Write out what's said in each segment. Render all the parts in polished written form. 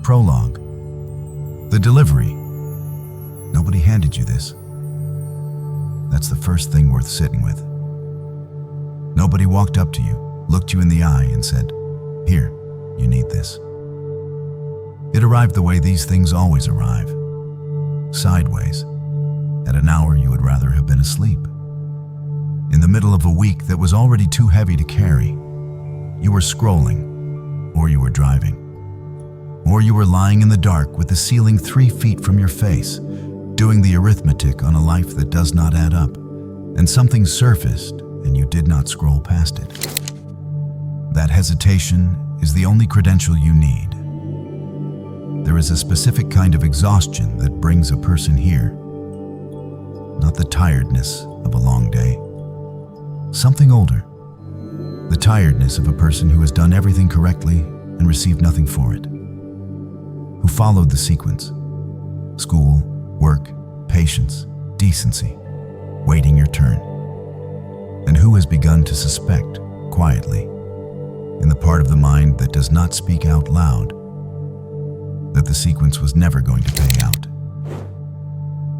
Prologue. The delivery. Nobody handed you this. That's the first thing worth sitting with. Nobody walked up to you, looked you in the eye, and said, "Here, you need this." It arrived the way these things always arrive. Sideways, at an hour you would rather have been asleep. In the middle of a week that was already too heavy to carry. You were scrolling, or you were driving, or you were lying in the dark with the ceiling 3 feet from your face, doing the arithmetic on a life that does not add up, and something surfaced and you did not scroll past it. That hesitation is the only credential you need. There is a specific kind of exhaustion that brings a person here, not the tiredness of a long day. Something older. The tiredness of a person who has done everything correctly and received nothing for it. Who followed the sequence. School, work, patience, decency, waiting your turn. And who has begun to suspect, quietly, in the part of the mind that does not speak out loud, that the sequence was never going to pay out.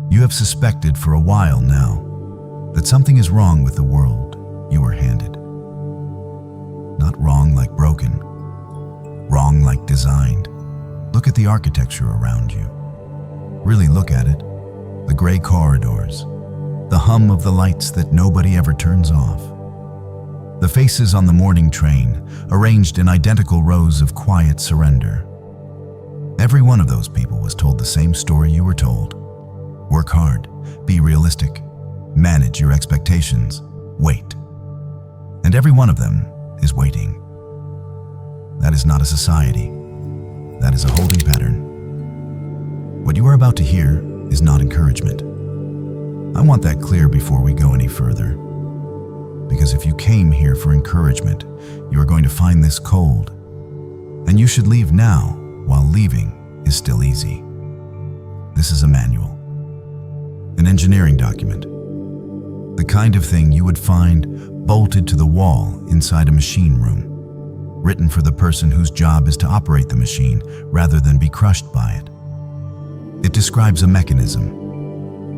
You have suspected for a while now that something is wrong with the world you were handed. Not wrong like broken, wrong like designed. Look at the architecture around you. Really look at it. The gray corridors, the hum of the lights that nobody ever turns off. The faces on the morning train, arranged in identical rows of quiet surrender. Every one of those people was told the same story you were told. Work hard, be realistic, manage your expectations, wait. And every one of them is waiting. That is not a society. That is a holding pattern. What you are about to hear is not encouragement. I want that clear before we go any further. Because if you came here for encouragement, you are going to find this cold. And you should leave now, while leaving is still easy. This is a manual. An engineering document. The kind of thing you would find bolted to the wall inside a machine room. Written for the person whose job is to operate the machine rather than be crushed by it. It describes a mechanism.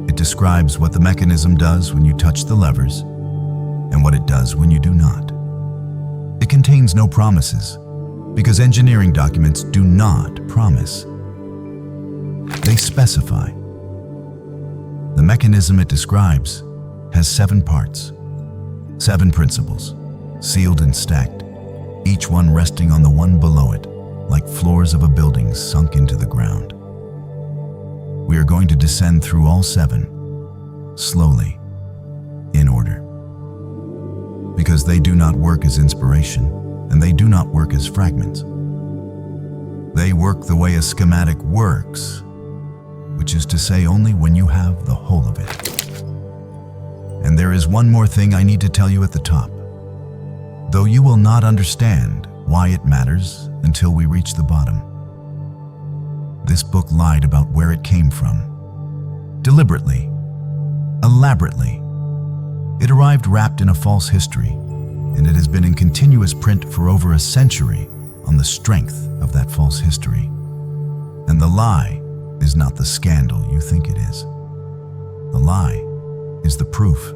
It describes what the mechanism does when you touch the levers and what it does when you do not. It contains no promises because engineering documents do not promise. They specify. The mechanism it describes has 7 parts, 7 principles, sealed and stacked, each one resting on the one below it, like floors of a building sunk into the ground. We are going to descend through all 7, slowly, in order. Because they do not work as inspiration, and they do not work as fragments. They work the way a schematic works, which is to say only when you have the whole of it. And there is one more thing I need to tell you at the top. Though you will not understand why it matters until we reach the bottom. This book lied about where it came from. Deliberately. Elaborately. It arrived wrapped in a false history, and it has been in continuous print for over a century on the strength of that false history. And the lie is not the scandal you think it is. The lie is the proof.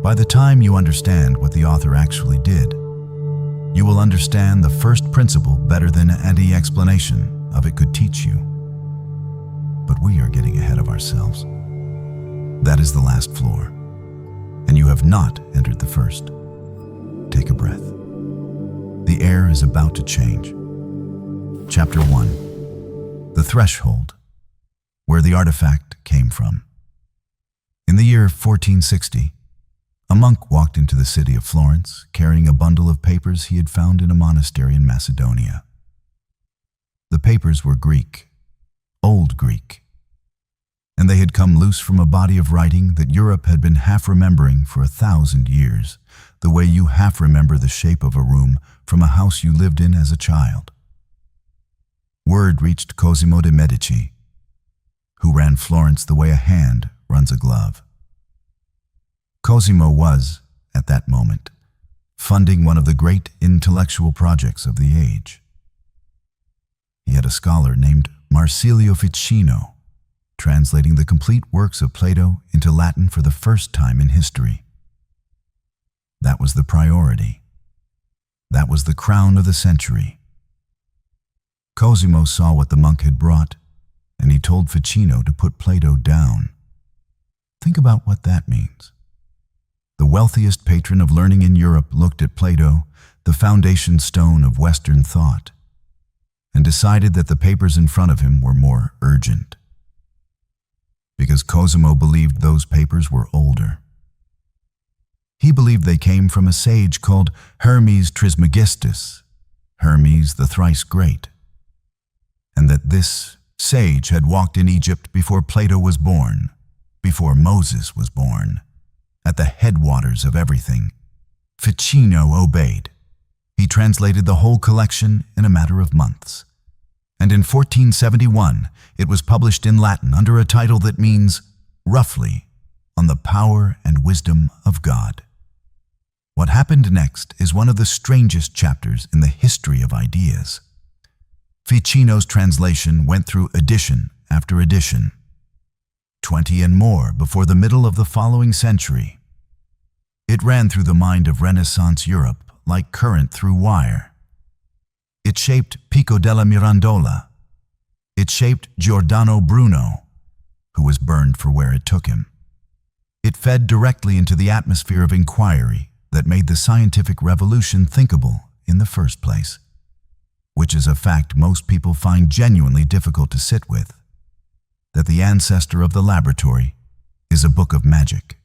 By the time you understand what the author actually did, you will understand the first principle better than any explanation of it could teach you. But we are getting ahead of ourselves. That is the last floor, and you have not entered the first. Take a breath. The air is about to change. Chapter 1. The Threshold, where the artifact came from. In the year 1460, a monk walked into the city of Florence carrying a bundle of papers he had found in a monastery in Macedonia. The papers were Greek, Old Greek, and they had come loose from a body of writing that Europe had been half remembering for 1,000 years, the way you half remember the shape of a room from a house you lived in as a child. Word reached Cosimo de' Medici, who ran Florence the way a hand runs a glove. Cosimo was, at that moment, funding one of the great intellectual projects of the age. He had a scholar named Marsilio Ficino, translating the complete works of Plato into Latin for the first time in history. That was the priority. That was the crown of the century. Cosimo saw what the monk had brought, and he told Ficino to put Plato down. Think about what that means. The wealthiest patron of learning in Europe looked at Plato, the foundation stone of Western thought, and decided that the papers in front of him were more urgent. Because Cosimo believed those papers were older. He believed they came from a sage called Hermes Trismegistus, Hermes the thrice great, and that this sage had walked in Egypt before Plato was born, before Moses was born, at the headwaters of everything. Ficino obeyed. He translated the whole collection in a matter of months, and in 1471 it was published in Latin under a title that means, roughly, on the power and wisdom of God. What happened next is one of the strangest chapters in the history of ideas. Ficino's translation went through edition after edition, 20 and more before the middle of the following century. It ran through the mind of Renaissance Europe like current through wire. It shaped Pico della Mirandola. It shaped Giordano Bruno, who was burned for where it took him. It fed directly into the atmosphere of inquiry that made the scientific revolution thinkable in the first place, which is a fact most people find genuinely difficult to sit with, that the ancestor of the laboratory is a book of magic.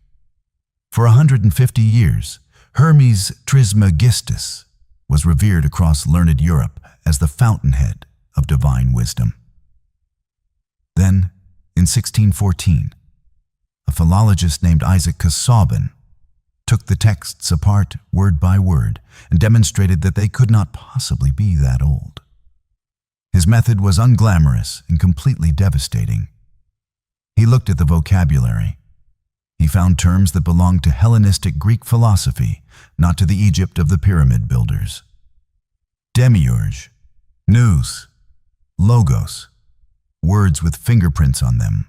For 150 years, Hermes Trismegistus was revered across learned Europe as the fountainhead of divine wisdom. Then, in 1614, a philologist named Isaac Casaubon took the texts apart word by word and demonstrated that they could not possibly be that old. His method was unglamorous and completely devastating. He looked at the vocabulary. He found terms that belonged to Hellenistic Greek philosophy, not to the Egypt of the pyramid builders. Demiurge, nous, logos, words with fingerprints on them,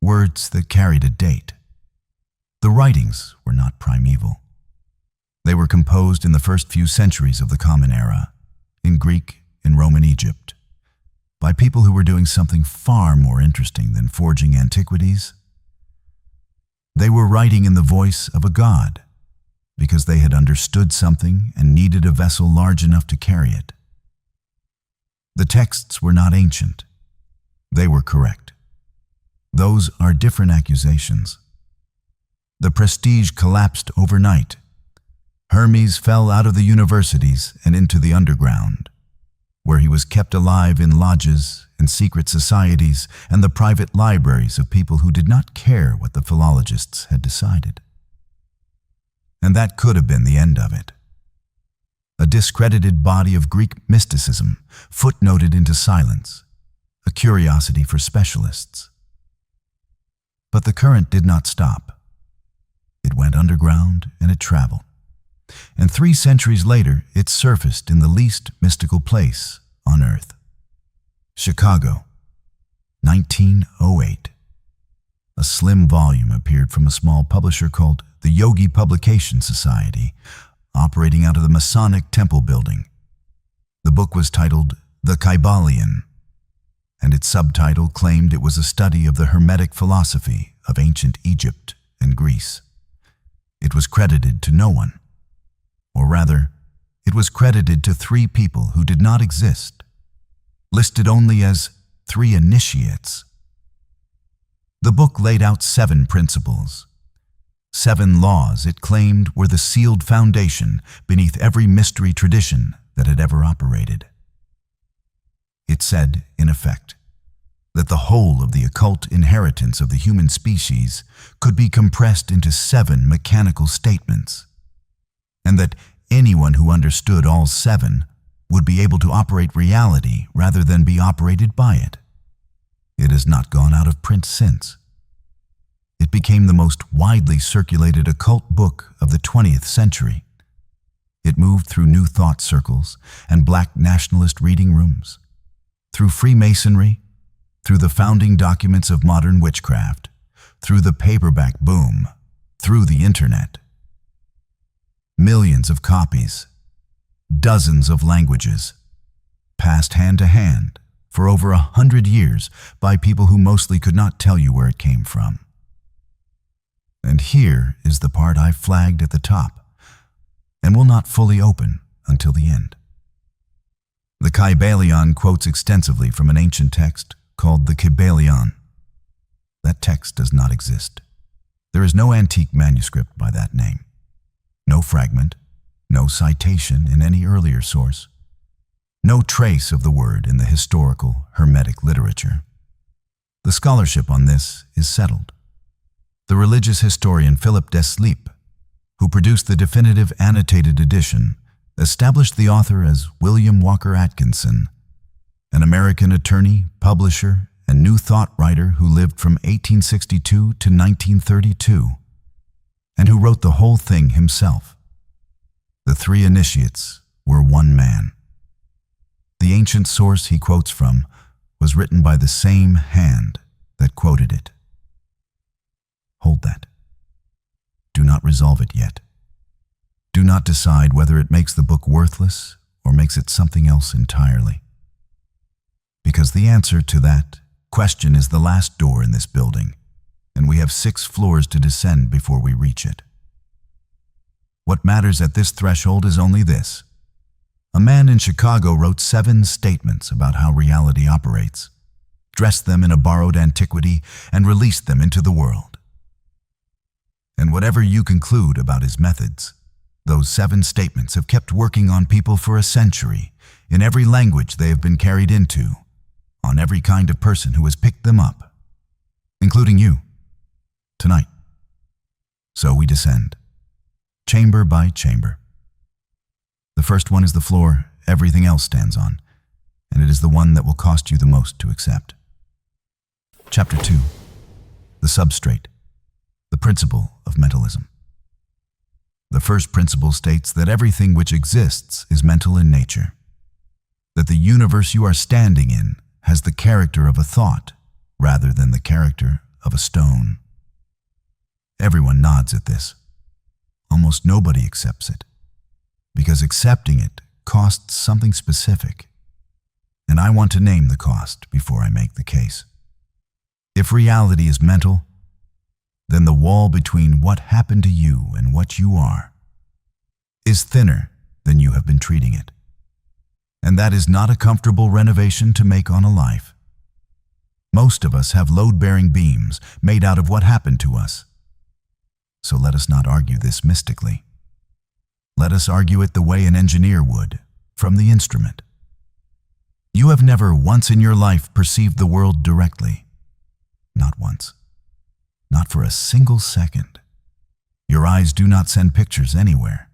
words that carried a date. The writings were not primeval. They were composed in the first few centuries of the Common Era, in Greek and Roman Egypt, by people who were doing something far more interesting than forging antiquities. They were writing in the voice of a god, because they had understood something and needed a vessel large enough to carry it. The texts were not ancient. They were correct. Those are different accusations. The prestige collapsed overnight. Hermes fell out of the universities and into the underground, where he was kept alive in lodges and secret societies and the private libraries of people who did not care what the philologists had decided. And that could have been the end of it. A discredited body of Greek mysticism, footnoted into silence, a curiosity for specialists. But the current did not stop. It went underground and it traveled. And 3 centuries later, it surfaced in the least mystical place on Earth. Chicago, 1908. A slim volume appeared from a small publisher called the Yogi Publication Society, operating out of the Masonic Temple building. The book was titled The Kybalion, and its subtitle claimed it was a study of the Hermetic philosophy of ancient Egypt and Greece. It was credited to no one. Or rather, it was credited to 3 people who did not exist, listed only as 3 initiates. The book laid out 7 principles, 7 laws it claimed were the sealed foundation beneath every mystery tradition that had ever operated. It said, in effect, that the whole of the occult inheritance of the human species could be compressed into 7 mechanical statements, and that anyone who understood all 7 would be able to operate reality rather than be operated by it. It has not gone out of print since. It became the most widely circulated occult book of the 20th century. It moved through New Thought circles and black nationalist reading rooms. through Freemasonry, through the founding documents of modern witchcraft, through the paperback boom, through the internet. Millions of copies, dozens of languages, passed hand to hand for over 100 years by people who mostly could not tell you where it came from. And here is the part I flagged at the top, and will not fully open until the end. The Kybalion quotes extensively from an ancient text called the Kybalion. That text does not exist. There is no antique manuscript by that name. No fragment, no citation in any earlier source. No trace of the word in the historical Hermetic literature. The scholarship on this is settled. The religious historian Philip Desleep, who produced the definitive annotated edition, established the author as William Walker Atkinson, an American attorney, publisher, and New Thought writer who lived from 1862 to 1932, and who wrote the whole thing himself. The three initiates were one man. The ancient source he quotes from was written by the same hand that quoted it. Hold that. Do not resolve it yet. Do not decide whether it makes the book worthless or makes it something else entirely. Because the answer to that question is the last door in this building, and we have 6 floors to descend before we reach it. What matters at this threshold is only this. A man in Chicago wrote 7 statements about how reality operates, dressed them in a borrowed antiquity, and released them into the world. And whatever you conclude about his methods, those 7 statements have kept working on people for a century, in every language they have been carried into, on every kind of person who has picked them up, including you, tonight. So we descend, chamber by chamber. The first one is the floor everything else stands on, and it is the one that will cost you the most to accept. Chapter 2. The Substrate, the Principle of Mentalism. The first principle states that everything which exists is mental in nature, that the universe you are standing in has the character of a thought rather than the character of a stone. Everyone nods at this. Almost nobody accepts it, because accepting it costs something specific, and I want to name the cost before I make the case. If reality is mental, then the wall between what happened to you and what you are is thinner than you have been treating it. And that is not a comfortable renovation to make on a life. Most of us have load-bearing beams made out of what happened to us. So let us not argue this mystically. Let us argue it the way an engineer would, from the instrument. You have never once in your life perceived the world directly. Not once. Not for a single second. Your eyes do not send pictures anywhere.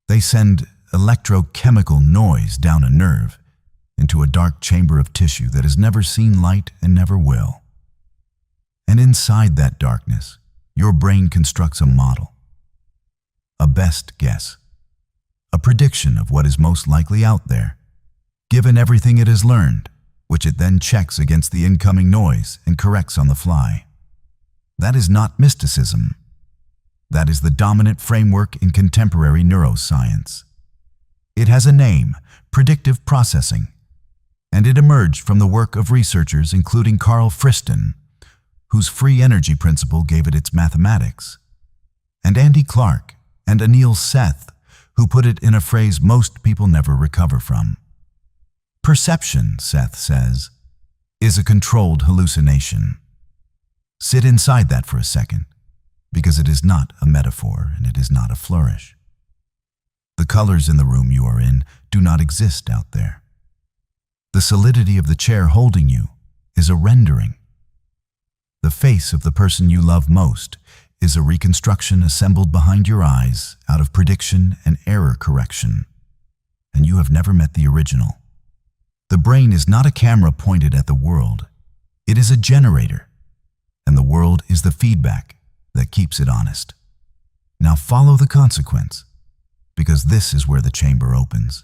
They send electrochemical noise down a nerve into a dark chamber of tissue that has never seen light and never will. And inside that darkness, your brain constructs a model, a best guess, a prediction of what is most likely out there, given everything it has learned, which it then checks against the incoming noise and corrects on the fly. That is not mysticism. That is the dominant framework in contemporary neuroscience. It has a name, predictive processing, and it emerged from the work of researchers including Carl Friston, whose free energy principle gave it its mathematics, and Andy Clark and Anil Seth, who put it in a phrase most people never recover from. Perception, Seth says, is a controlled hallucination. Sit inside that for a second, because it is not a metaphor and it is not a flourish. The colors in the room you are in do not exist out there. The solidity of the chair holding you is a rendering. The face of the person you love most is a reconstruction assembled behind your eyes out of prediction and error correction, and you have never met the original. The brain is not a camera pointed at the world. It is a generator, and the world is the feedback that keeps it honest. Now follow the consequence, because this is where the chamber opens.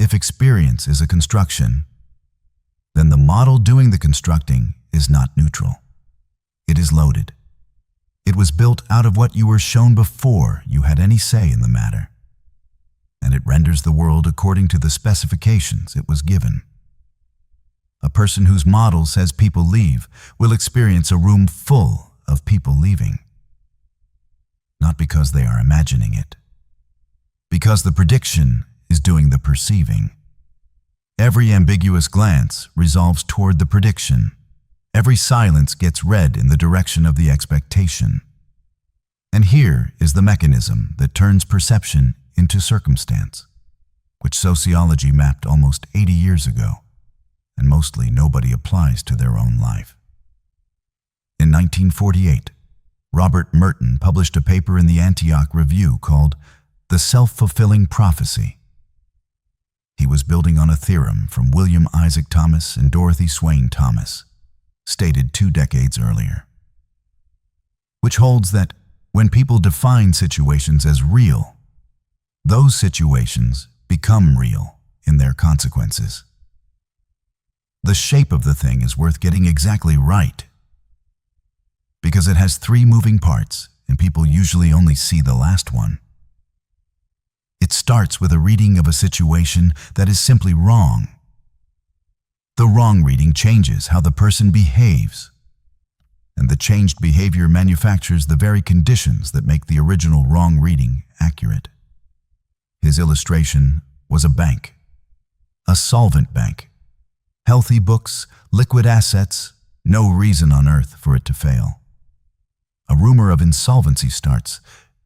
If experience is a construction, the model doing the constructing is not neutral. It is loaded. It was built out of what you were shown before you had any say in the matter, and it renders the world according to the specifications it was given. A person whose model says people leave will experience a room full of people leaving. Not because they are imagining it, because the prediction is doing the perceiving. Every ambiguous glance resolves toward the prediction. Every silence gets read in the direction of the expectation. And here is the mechanism that turns perception into circumstance, which sociology mapped almost 80 years ago, and mostly nobody applies to their own life. In 1948, Robert Merton published a paper in the Antioch Review called The Self-Fulfilling Prophecy. He was building on a theorem from William Isaac Thomas and Dorothy Swain Thomas, stated 2 decades earlier, which holds that when people define situations as real, those situations become real in their consequences. The shape of the thing is worth getting exactly right, because it has 3 moving parts, and people usually only see the last one. It starts with a reading of a situation that is simply wrong. The wrong reading changes how the person behaves, and the changed behavior manufactures the very conditions that make the original wrong reading accurate. His illustration was a bank, a solvent bank. Healthy books, liquid assets, no reason on earth for it to fail. A rumor of insolvency starts.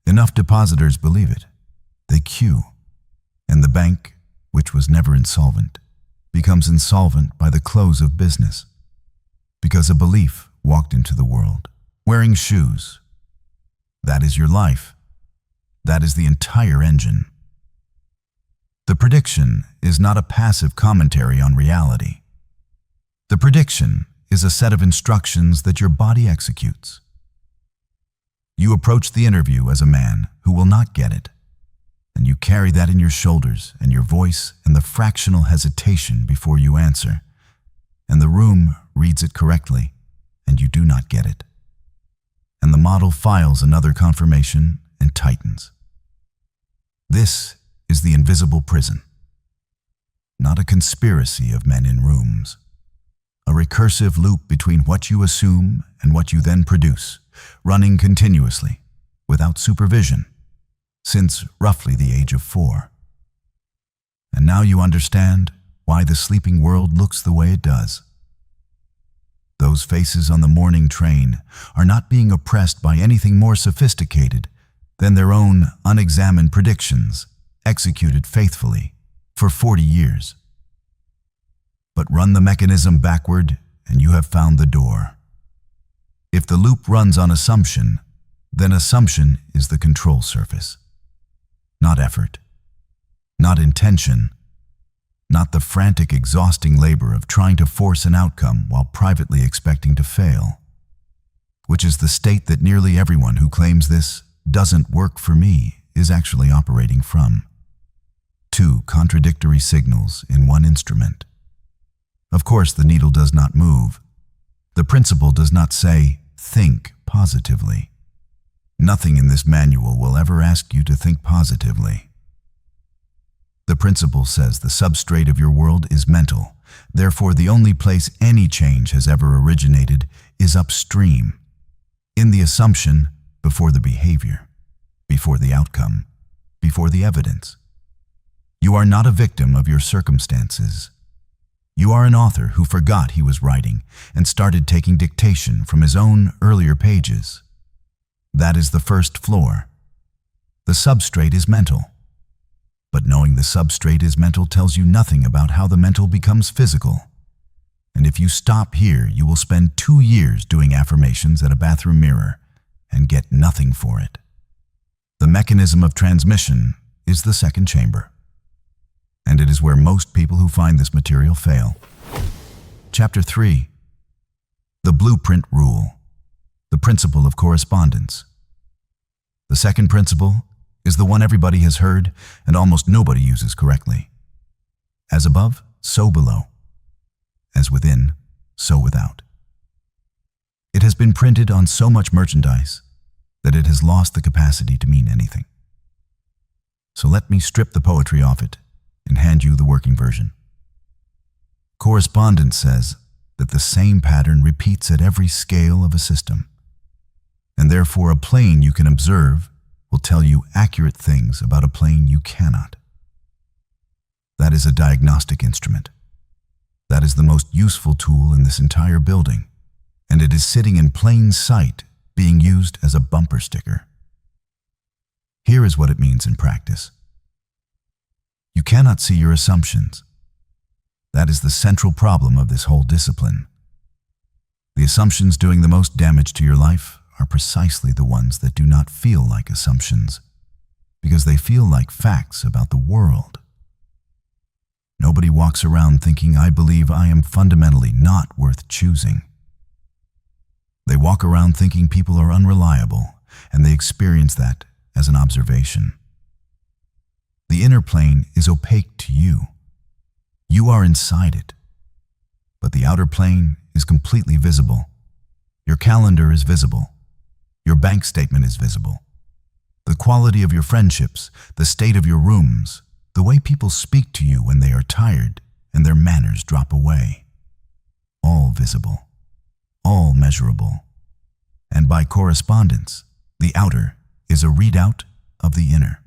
Enough depositors believe it. They queue, and the bank, which was never insolvent, becomes insolvent by the close of business, because a belief walked into the world, wearing shoes. That is your life. That is the entire engine. The prediction is not a passive commentary on reality. The prediction is a set of instructions that your body executes. You approach the interview as a man who will not get it, and you carry that in your shoulders and your voice and the fractional hesitation before you answer, and the room reads it correctly, and you do not get it. And the model files another confirmation and tightens. This is the invisible prison, not a conspiracy of men in rooms, a recursive loop between what you assume and what you then produce, running continuously, without supervision, since roughly the age of 4. And now you understand why the sleeping world looks the way it does. Those faces on the morning train are not being oppressed by anything more sophisticated than their own unexamined predictions, executed faithfully for 40 years. But run the mechanism backward and you have found the door. If the loop runs on assumption, then assumption is the control surface. Not effort, not intention, not the frantic, exhausting labor of trying to force an outcome while privately expecting to fail, which is the state that nearly everyone who claims this doesn't work for me is actually operating from. 2 contradictory signals in one instrument. Of course, the needle does not move. The principle does not say, think positively. Nothing in this manual will ever ask you to think positively. The principle says the substrate of your world is mental. Therefore, the only place any change has ever originated is upstream, in the assumption before the behavior, before the outcome, before the evidence. You are not a victim of your circumstances. You are an author who forgot he was writing and started taking dictation from his own earlier pages. That is the first floor. The substrate is mental. But knowing the substrate is mental tells you nothing about how the mental becomes physical. And if you stop here, you will spend 2 years doing affirmations at a bathroom mirror and get nothing for it. The mechanism of transmission is the second chamber. And it is where most people who find this material fail. Chapter 3. The Blueprint Rule. The Principle of Correspondence. The second principle is the one everybody has heard and almost nobody uses correctly. As above, so below. As within, so without. It has been printed on so much merchandise that it has lost the capacity to mean anything. So let me strip the poetry off it and hand you the working version. Correspondence says that the same pattern repeats at every scale of a system, and therefore a plane you can observe will tell you accurate things about a plane you cannot. That is a diagnostic instrument. That is the most useful tool in this entire building, and it is sitting in plain sight, being used as a bumper sticker. Here is what it means in practice. You cannot see your assumptions. That is the central problem of this whole discipline. The assumptions doing the most damage to your life are precisely the ones that do not feel like assumptions, because they feel like facts about the world. Nobody walks around thinking, I believe I am fundamentally not worth choosing. They walk around thinking people are unreliable, and they experience that as an observation. The inner plane is opaque to you. You are inside it. But the outer plane is completely visible. Your calendar is visible. Your bank statement is visible. The quality of your friendships, the state of your rooms, the way people speak to you when they are tired and their manners drop away. All visible. All measurable. And by correspondence, the outer is a readout of the inner.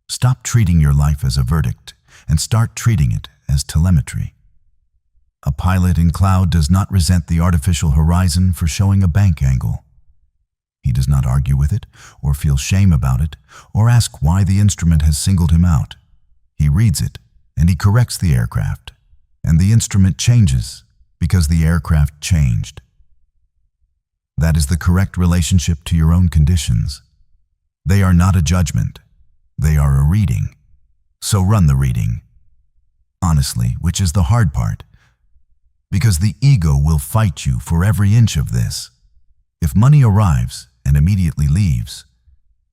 Stop treating your life as a verdict and start treating it as telemetry. A pilot in cloud does not resent the artificial horizon for showing a bank angle. He does not argue with it, or feel shame about it, or ask why the instrument has singled him out. He reads it, and he corrects the aircraft, and the instrument changes because the aircraft changed. That is the correct relationship to your own conditions. They are not a judgment. They are a reading. So run the reading. Honestly, which is the hard part, because the ego will fight you for every inch of this. If money arrives and immediately leaves,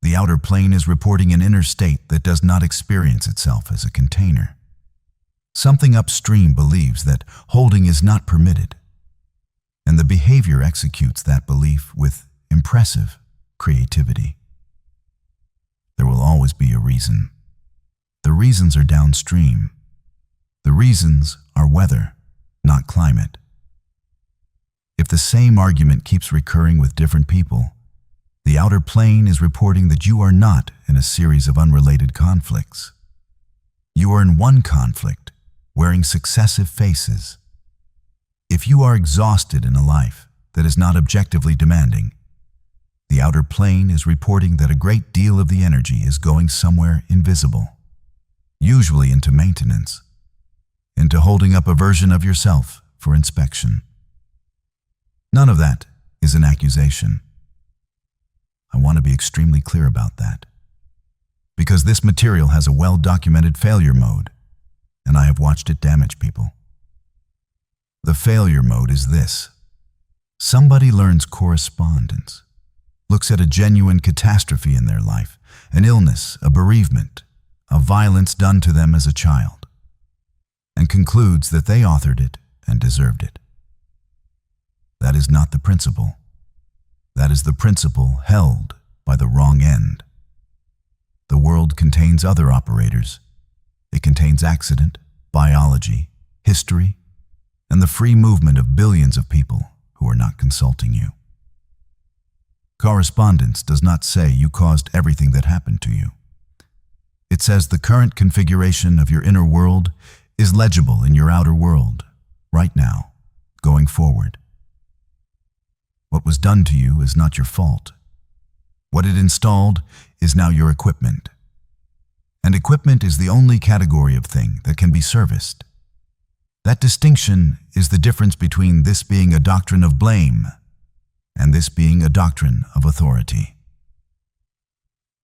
the outer plane is reporting an inner state that does not experience itself as a container. Something upstream believes that holding is not permitted, and the behavior executes that belief with impressive creativity. There will always be a reason. The reasons are downstream. The reasons are weather, not climate. If the same argument keeps recurring with different people, the outer plane is reporting that you are not in a series of unrelated conflicts. You are in one conflict, wearing successive faces. If you are exhausted in a life that is not objectively demanding, the outer plane is reporting that a great deal of the energy is going somewhere invisible, usually into maintenance, into holding up a version of yourself for inspection. None of that is an accusation. I want to be extremely clear about that, because this material has a well-documented failure mode, and I have watched it damage people. The failure mode is this. Somebody learns correspondence, looks at a genuine catastrophe in their life, an illness, a bereavement, a violence done to them as a child, and concludes that they authored it and deserved it. That is not the principle. That is the principle held by the wrong end. The world contains other operators. It contains accident, biology, history, and the free movement of billions of people who are not consulting you. Correspondence does not say you caused everything that happened to you. It says the current configuration of your inner world is legible in your outer world, right now, going forward. What was done to you is not your fault. What it installed is now your equipment. And equipment is the only category of thing that can be serviced. That distinction is the difference between this being a doctrine of blame and this being a doctrine of authority.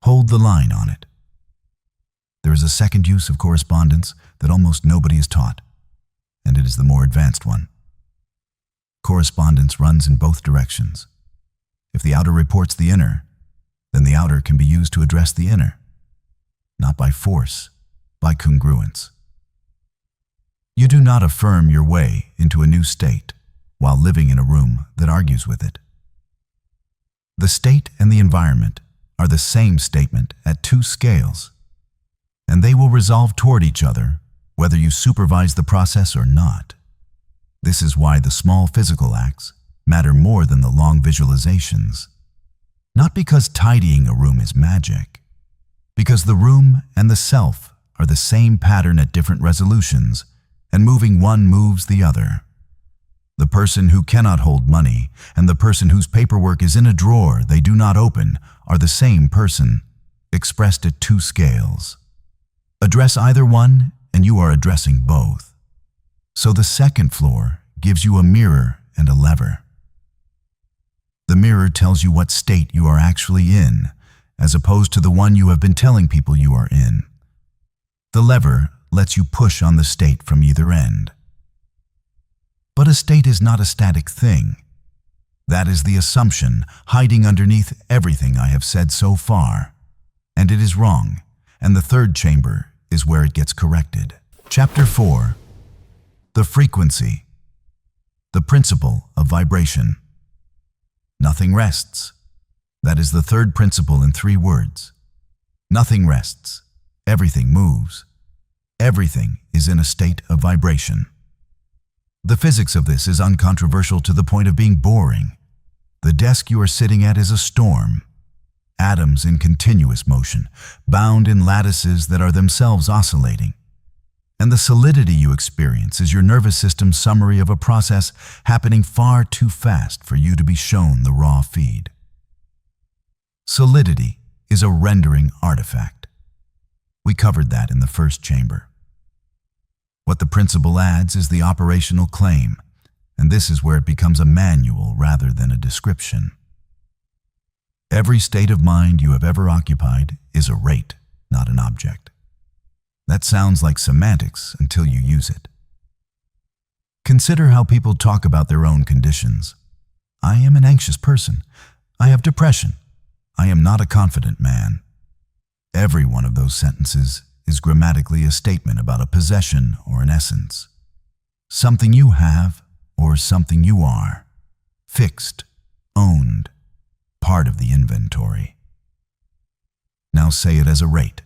Hold the line on it. There is a second use of correspondence that almost nobody is taught, and it is the more advanced one. Correspondence runs in both directions. If the outer reports the inner, then the outer can be used to address the inner, not by force, by congruence. You do not affirm your way into a new state while living in a room that argues with it. The state and the environment are the same statement at two scales, and they will resolve toward each other whether you supervise the process or not. This is why the small physical acts matter more than the long visualizations. Not because tidying a room is magic, because the room and the self are the same pattern at different resolutions, and moving one moves the other. The person who cannot hold money and the person whose paperwork is in a drawer they do not open are the same person, expressed at two scales. Address either one, and you are addressing both. So the second floor gives you a mirror and a lever. The mirror tells you what state you are actually in, as opposed to the one you have been telling people you are in. The lever lets you push on the state from either end. But a state is not a static thing. That is the assumption hiding underneath everything I have said so far. And it is wrong, and the third chamber is where it gets corrected. Chapter 4. The frequency. The principle of vibration. Nothing rests. That is the third principle in 3 words. Nothing rests. Everything moves. Everything is in a state of vibration. The physics of this is uncontroversial to the point of being boring. The desk you are sitting at is a storm. Atoms in continuous motion, bound in lattices that are themselves oscillating. And the solidity you experience is your nervous system's summary of a process happening far too fast for you to be shown the raw feed. Solidity is a rendering artifact. We covered that in the first chamber. What the principle adds is the operational claim, and this is where it becomes a manual rather than a description. Every state of mind you have ever occupied is a rate, not an object. That sounds like semantics until you use it. Consider how people talk about their own conditions. I am an anxious person. I have depression. I am not a confident man. Every one of those sentences is grammatically a statement about a possession or an essence. Something you have or something you are. Fixed, owned, part of the inventory. Now say it as a rate.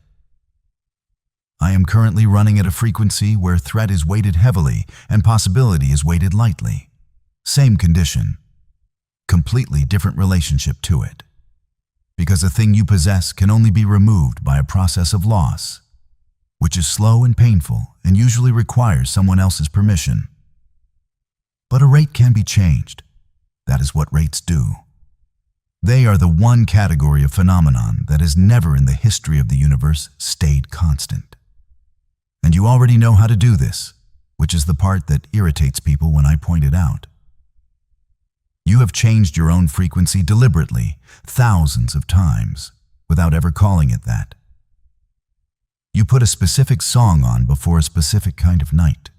I am currently running at a frequency where threat is weighted heavily and possibility is weighted lightly. Same condition. Completely different relationship to it. Because a thing you possess can only be removed by a process of loss, which is slow and painful and usually requires someone else's permission. But a rate can be changed. That is what rates do. They are the one category of phenomenon that has never in the history of the universe stayed constant. And you already know how to do this, which is the part that irritates people when I point it out. You have changed your own frequency deliberately, thousands of times, without ever calling it that. You put a specific song on before a specific kind of night.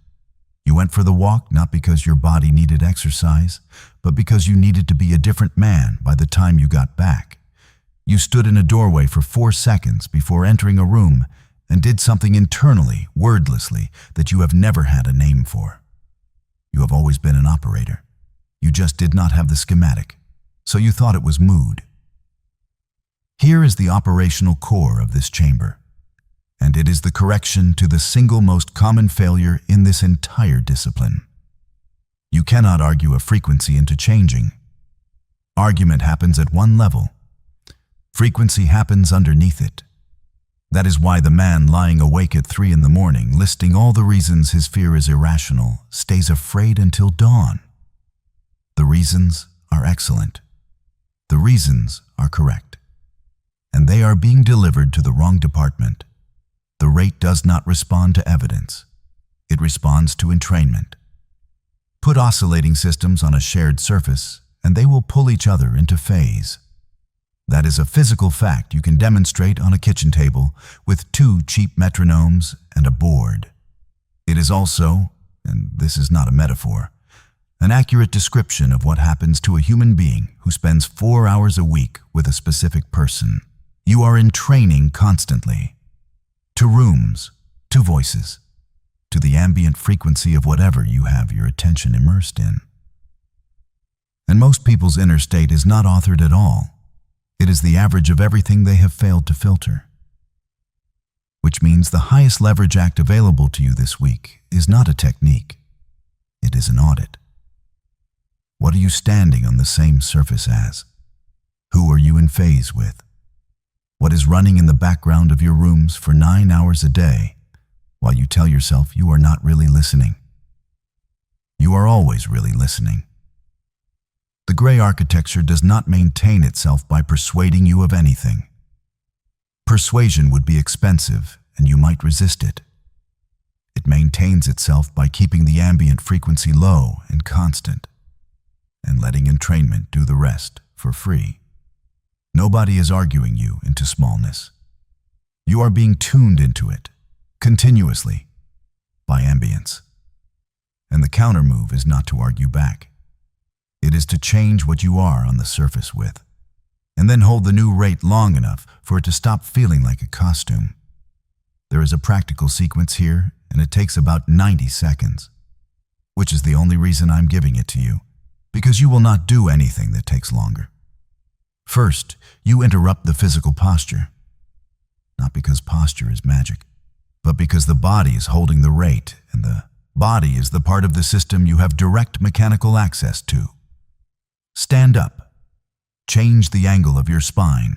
You went for the walk not because your body needed exercise, but because you needed to be a different man by the time you got back. You stood in a doorway for 4 seconds before entering a room and did something internally, wordlessly, that you have never had a name for. You have always been an operator. You just did not have the schematic, so you thought it was mood. Here is the operational core of this chamber, and it is the correction to the single most common failure in this entire discipline. You cannot argue a frequency into changing. Argument happens at one level. Frequency happens underneath it. That is why the man lying awake at 3 a.m, listing all the reasons his fear is irrational, stays afraid until dawn. The reasons are excellent. The reasons are correct. And they are being delivered to the wrong department. The rate does not respond to evidence. It responds to entrainment. Put oscillating systems on a shared surface, and they will pull each other into phase. That is a physical fact you can demonstrate on a kitchen table with 2 cheap metronomes and a board. It is also, and this is not a metaphor, an accurate description of what happens to a human being who spends 4 hours a week with a specific person. You are in training constantly. To rooms, to voices, to the ambient frequency of whatever you have your attention immersed in. And most people's inner state is not authored at all. It is the average of everything they have failed to filter. Which means the highest leverage act available to you this week is not a technique. It is an audit. What are you standing on the same surface as? Who are you in phase with? What is running in the background of your rooms for 9 hours a day while you tell yourself you are not really listening? You are always really listening. The gray architecture does not maintain itself by persuading you of anything. Persuasion would be expensive, and you might resist it. It maintains itself by keeping the ambient frequency low and constant, and letting entrainment do the rest for free. Nobody is arguing you into smallness. You are being tuned into it, continuously, by ambience. And the counter move is not to argue back. It is to change what you are on the surface with, and then hold the new rate long enough for it to stop feeling like a costume. There is a practical sequence here, and it takes about 90 seconds, which is the only reason I'm giving it to you, because you will not do anything that takes longer. First, you interrupt the physical posture, not because posture is magic, but because the body is holding the rate, and the body is the part of the system you have direct mechanical access to. Stand up. Change the angle of your spine.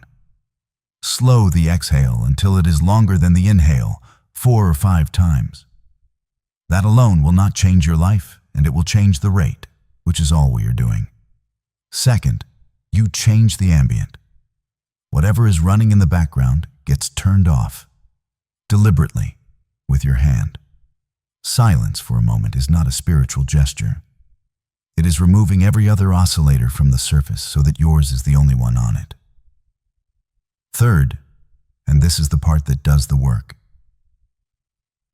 Slow the exhale until it is longer than the inhale, 4 or 5 times. That alone will not change your life, and it will change the rate, which is all we are doing. Second, you change the ambient. Whatever is running in the background gets turned off, deliberately, with your hand. Silence for a moment is not a spiritual gesture. It is removing every other oscillator from the surface so that yours is the only one on it. Third, and this is the part that does the work,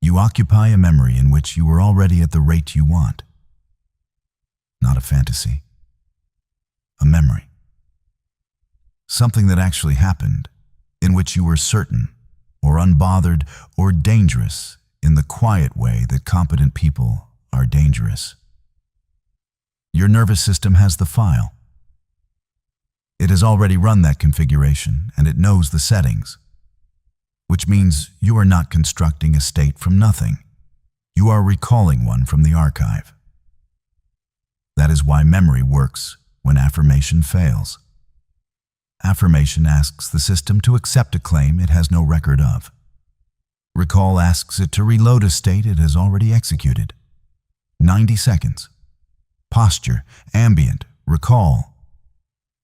you occupy a memory in which you were already at the rate you want. Not a fantasy. A memory. Something that actually happened, in which you were certain, or unbothered, or dangerous in the quiet way that competent people are dangerous. Your nervous system has the file. It has already run that configuration, and it knows the settings, which means you are not constructing a state from nothing. You are recalling one from the archive. That is why memory works when affirmation fails. Affirmation asks the system to accept a claim it has no record of. Recall asks it to reload a state it has already executed. 90 seconds. Posture, ambient, recall.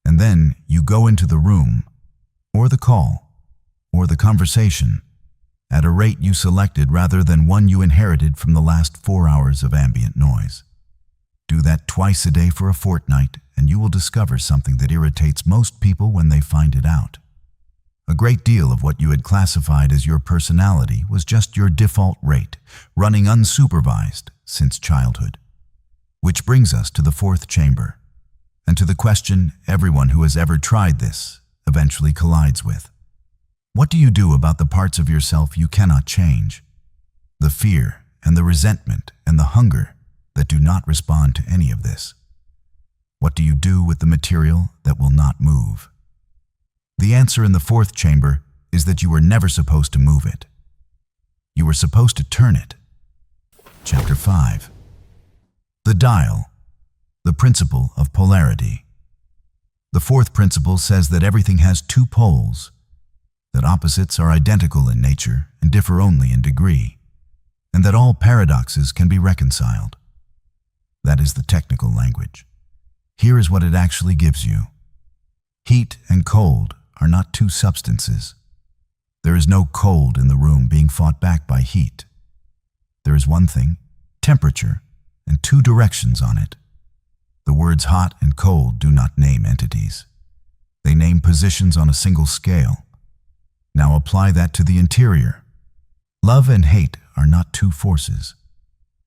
And then you go into the room, or the call, or the conversation, at a rate you selected rather than one you inherited from the last 4 hours of ambient noise. Do that twice a day for a fortnight, and you will discover something that irritates most people when they find it out. A great deal of what you had classified as your personality was just your default rate, running unsupervised since childhood. Which brings us to the 4th chamber, and to the question everyone who has ever tried this eventually collides with. What do you do about the parts of yourself you cannot change? The fear and the resentment and the hunger that do not respond to any of this. What do you do with the material that will not move? The answer in the 4th chamber is that you were never supposed to move it. You were supposed to turn it. Chapter 5. The dial, the principle of polarity. The 4th principle says that everything has 2 poles, that opposites are identical in nature and differ only in degree, and that all paradoxes can be reconciled. That is the technical language. Here is what it actually gives you. Heat and cold are not 2 substances. There is no cold in the room being fought back by heat. There is one thing, temperature, and 2 directions on it. The words hot and cold do not name entities. They name positions on a single scale. Now apply that to the interior. Love and hate are not 2 forces.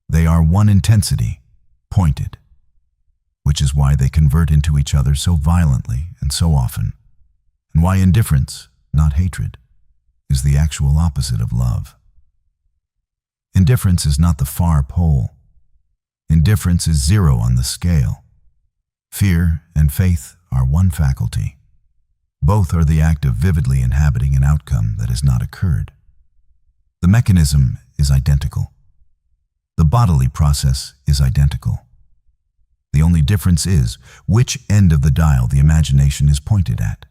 They are one intensity, pointed, which is why they convert into each other so violently and so often, and why indifference, not hatred, is the actual opposite of love. Indifference is not the far pole. Indifference is 0 on the scale. Fear and faith are one faculty. Both are the act of vividly inhabiting an outcome that has not occurred. The mechanism is identical. The bodily process is identical. The only difference is which end of the dial the imagination is pointed at.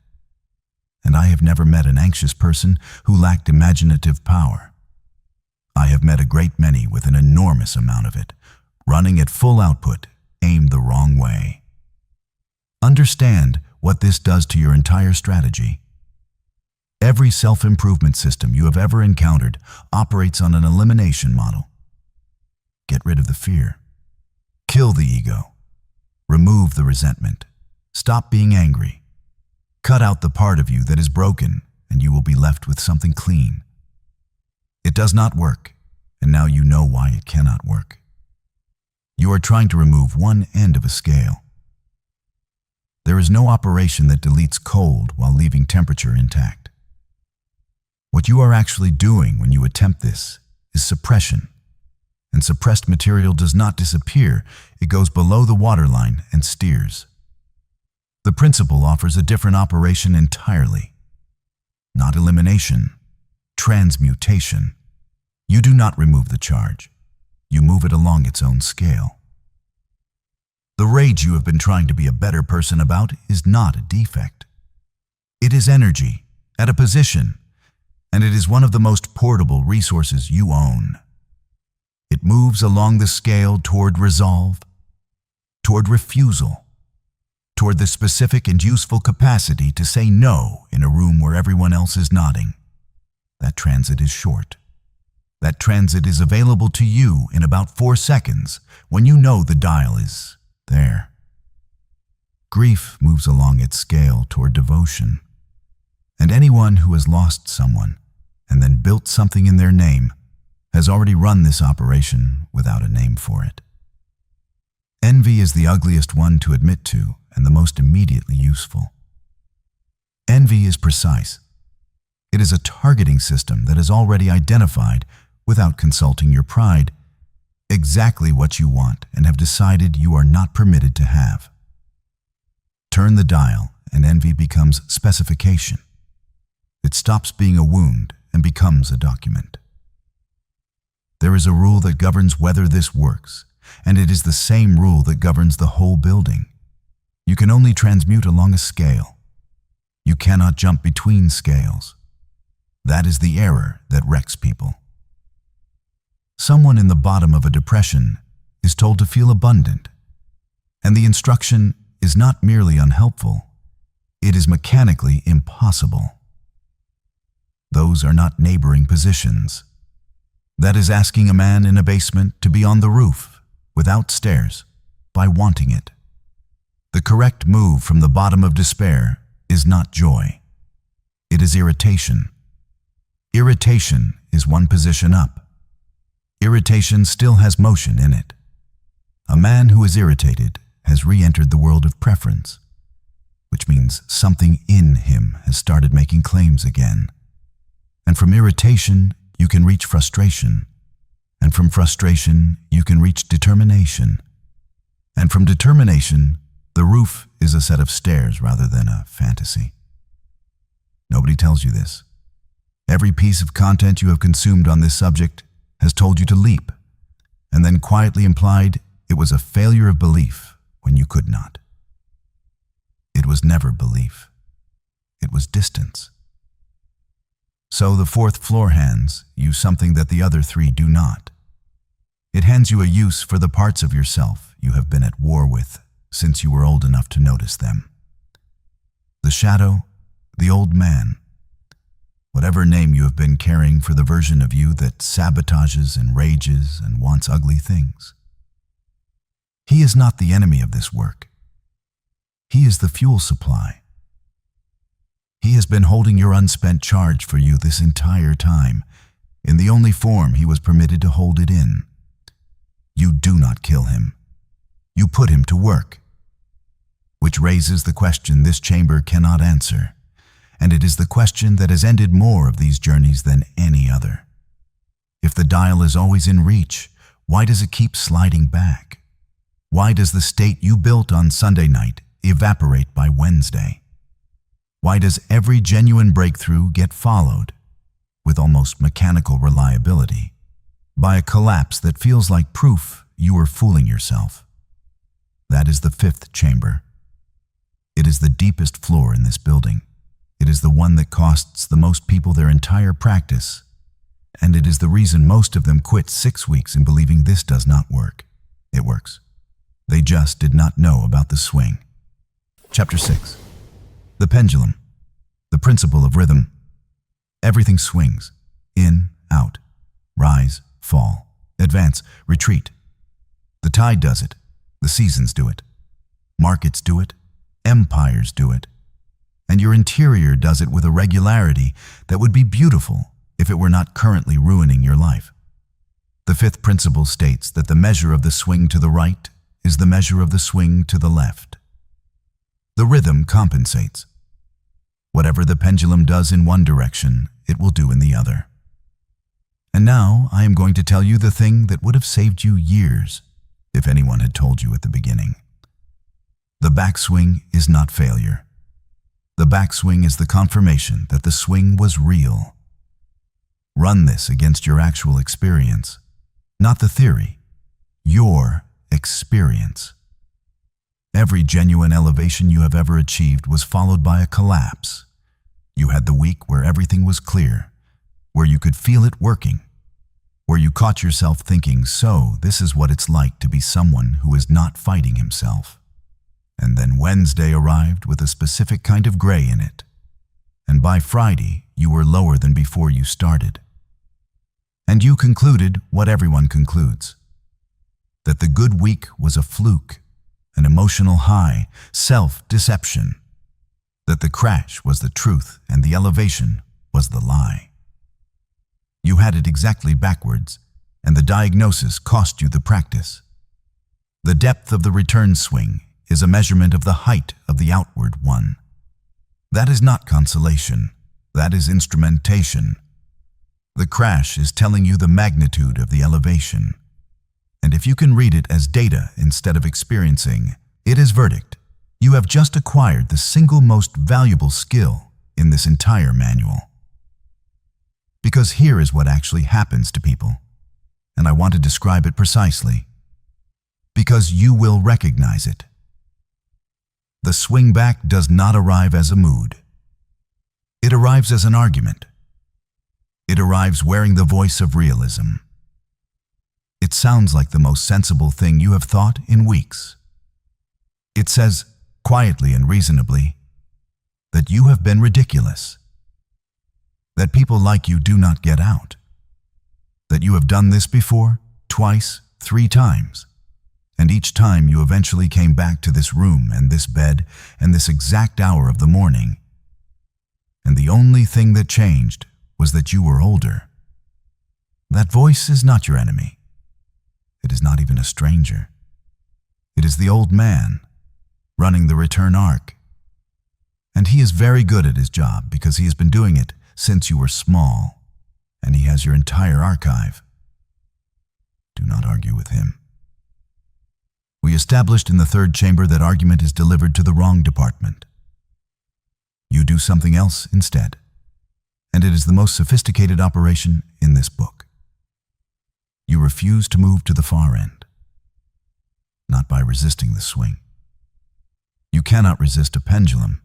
And I have never met an anxious person who lacked imaginative power. I have met a great many with an enormous amount of it, running at full output, aimed the wrong way. Understand what this does to your entire strategy. Every self-improvement system you have ever encountered operates on an elimination model. Get rid of the fear. Kill the ego. Remove the resentment. Stop being angry. Cut out the part of you that is broken, and you will be left with something clean. It does not work, and now you know why it cannot work. You are trying to remove one end of a scale. There is no operation that deletes cold while leaving temperature intact. What you are actually doing when you attempt this is suppression. And suppressed material does not disappear, it goes below the waterline and steers. The principle offers a different operation entirely. Not elimination, transmutation. You do not remove the charge. You move it along its own scale. The rage you have been trying to be a better person about is not a defect. It is energy, at a position, and it is one of the most portable resources you own. It moves along the scale toward resolve, toward refusal, toward the specific and useful capacity to say no in a room where everyone else is nodding. That transit is short. That transit is available to you in about 4 seconds when you know the dial is there. Grief moves along its scale toward devotion. And anyone who has lost someone and then built something in their name has already run this operation without a name for it. Envy is the ugliest one to admit to and the most immediately useful. Envy is precise. It is a targeting system that has already identified, without consulting your pride, exactly what you want and have decided you are not permitted to have. Turn the dial and envy becomes specification. It stops being a wound and becomes a document. There is a rule that governs whether this works, and it is the same rule that governs the whole building. You can only transmute along a scale. You cannot jump between scales. That is the error that wrecks people. Someone in the bottom of a depression is told to feel abundant, and the instruction is not merely unhelpful, it is mechanically impossible. Those are not neighboring positions. That is asking a man in a basement to be on the roof, without stairs, by wanting it. The correct move from the bottom of despair is not joy. It is irritation. Irritation is one position up. Irritation still has motion in it. A man who is irritated has re-entered the world of preference, which means something in him has started making claims again. And from irritation, you can reach frustration. And from frustration, you can reach determination. And from determination, the roof is a set of stairs rather than a fantasy. Nobody tells you this. Every piece of content you have consumed on this subject has told you to leap, and then quietly implied it was a failure of belief when you could not. It was never belief. It was distance. So the 4th floor hands you something that the other 3 do not. It hands you a use for the parts of yourself you have been at war with since you were old enough to notice them. The shadow, the old man, whatever name you have been carrying for the version of you that sabotages and rages and wants ugly things. He is not the enemy of this work. He is the fuel supply. He has been holding your unspent charge for you this entire time, in the only form he was permitted to hold it in. You do not kill him. You put him to work. Which raises the question this chamber cannot answer, and it is the question that has ended more of these journeys than any other. If the dial is always in reach, why does it keep sliding back? Why does the state you built on Sunday night evaporate by Wednesday? Why does every genuine breakthrough get followed, with almost mechanical reliability, by a collapse that feels like proof you were fooling yourself? That is the fifth chamber. It is the deepest floor in this building. It is the one that costs the most people their entire practice, and it is the reason most of them quit 6 weeks in believing this does not work. It works. They just did not know about the swing. Chapter 6. The pendulum. The principle of rhythm. Everything swings. In, out. Rise, fall. Advance, retreat. The tide does it. The seasons do it. Markets do it. Empires do it. And your interior does it with a regularity that would be beautiful if it were not currently ruining your life. The fifth principle states that the measure of the swing to the right is the measure of the swing to the left. The rhythm compensates. Whatever the pendulum does in one direction, it will do in the other. And now I am going to tell you the thing that would have saved you years if anyone had told you at the beginning. The backswing is not failure. The backswing is the confirmation that the swing was real. Run this against your actual experience, not the theory, your experience. Every genuine elevation you have ever achieved was followed by a collapse. You had the week where everything was clear, where you could feel it working, where you caught yourself thinking, so this is what it's like to be someone who is not fighting himself. And then Wednesday arrived with a specific kind of gray in it, and by Friday you were lower than before you started. And you concluded what everyone concludes, that the good week was a fluke, an emotional high, self-deception, that the crash was the truth and the elevation was the lie. You had it exactly backwards, and the diagnosis cost you the practice. The depth of the return swing is a measurement of the height of the outward one. That is not consolation, that is instrumentation. The crash is telling you the magnitude of the elevation. And if you can read it as data instead of experiencing, it is verdict. You have just acquired the single most valuable skill in this entire manual. Because here is what actually happens to people, and I want to describe it precisely. Because you will recognize it. The swing back does not arrive as a mood. It arrives as an argument. It arrives wearing the voice of realism. It sounds like the most sensible thing you have thought in weeks. It says, quietly and reasonably, that you have been ridiculous, that people like you do not get out, that you have done this before, twice, 3 times, and each time you eventually came back to this room and this bed and this exact hour of the morning, and the only thing that changed was that you were older. That voice is not your enemy. It is not even a stranger. It is the old man running the return arc. And he is very good at his job because he has been doing it since you were small, and he has your entire archive. Do not argue with him. We established in the third chamber that argument is delivered to the wrong department. You do something else instead, and it is the most sophisticated operation in this book. You refuse to move to the far end, not by resisting the swing. You cannot resist a pendulum,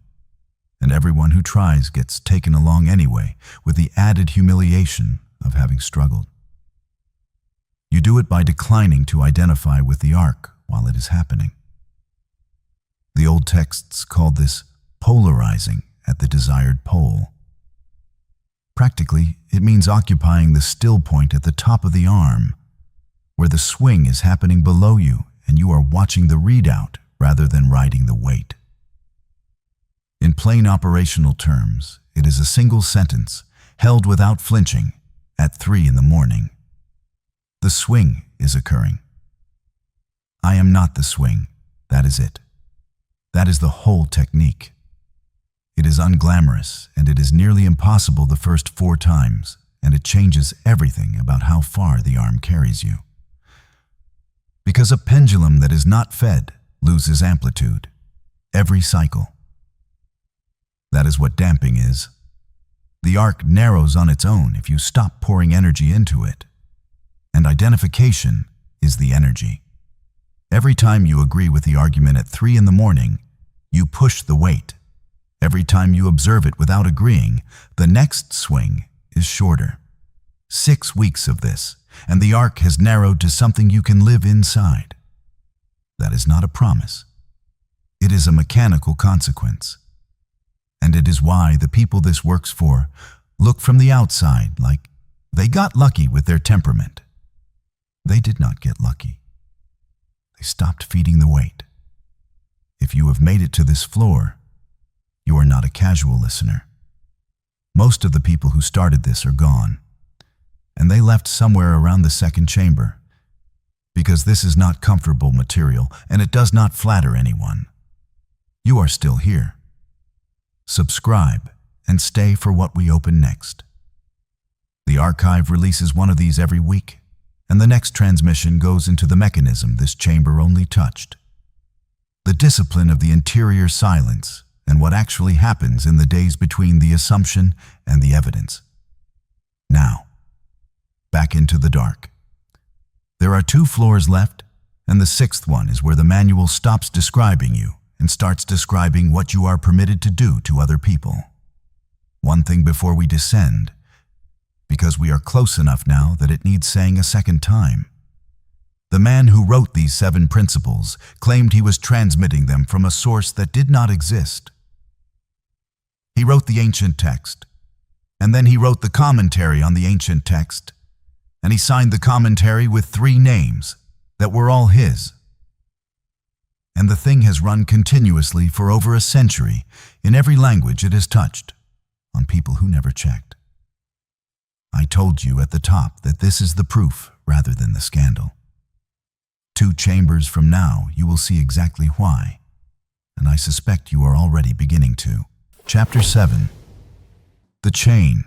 and everyone who tries gets taken along anyway with the added humiliation of having struggled. You do it by declining to identify with the arc while it is happening. The old texts called this polarizing at the desired pole. Practically, it means occupying the still point at the top of the arm, where the swing is happening below you and you are watching the readout rather than riding the weight. In plain operational terms, it is a single sentence, held without flinching, at 3 in the morning. The swing is occurring. I am not the swing, that is it. That is the whole technique. It is unglamorous, and it is nearly impossible the first 4 times, and it changes everything about how far the arm carries you. Because a pendulum that is not fed loses amplitude every cycle. That is what damping is. The arc narrows on its own if you stop pouring energy into it. And identification is the energy. Every time you agree with the argument at 3 in the morning, you push the weight. Every time you observe it without agreeing, the next swing is shorter. 6 weeks of this, and the arc has narrowed to something you can live inside. That is not a promise. It is a mechanical consequence. And it is why the people this works for look from the outside like they got lucky with their temperament. They did not get lucky. They stopped feeding the weight. If you have made it to this floor, you are not a casual listener. Most of the people who started this are gone, and they left somewhere around the second chamber, because this is not comfortable material and it does not flatter anyone. You are still here. Subscribe and stay for what we open next. The archive releases one of these every week, and the next transmission goes into the mechanism this chamber only touched. The discipline of the interior silence and what actually happens in the days between the assumption and the evidence. Now, back into the dark. There are 2 floors left, and the 6th one is where the manual stops describing you and starts describing what you are permitted to do to other people. One thing before we descend, because we are close enough now that it needs saying a second time. The man who wrote these 7 principles claimed he was transmitting them from a source that did not exist. He wrote the ancient text, and then he wrote the commentary on the ancient text, and he signed the commentary with 3 names that were all his. And the thing has run continuously for over a century in every language it has touched, on people who never checked. I told you at the top that this is the proof rather than the scandal. 2 chambers from now, you will see exactly why, and I suspect you are already beginning to. Chapter 7. The Chain.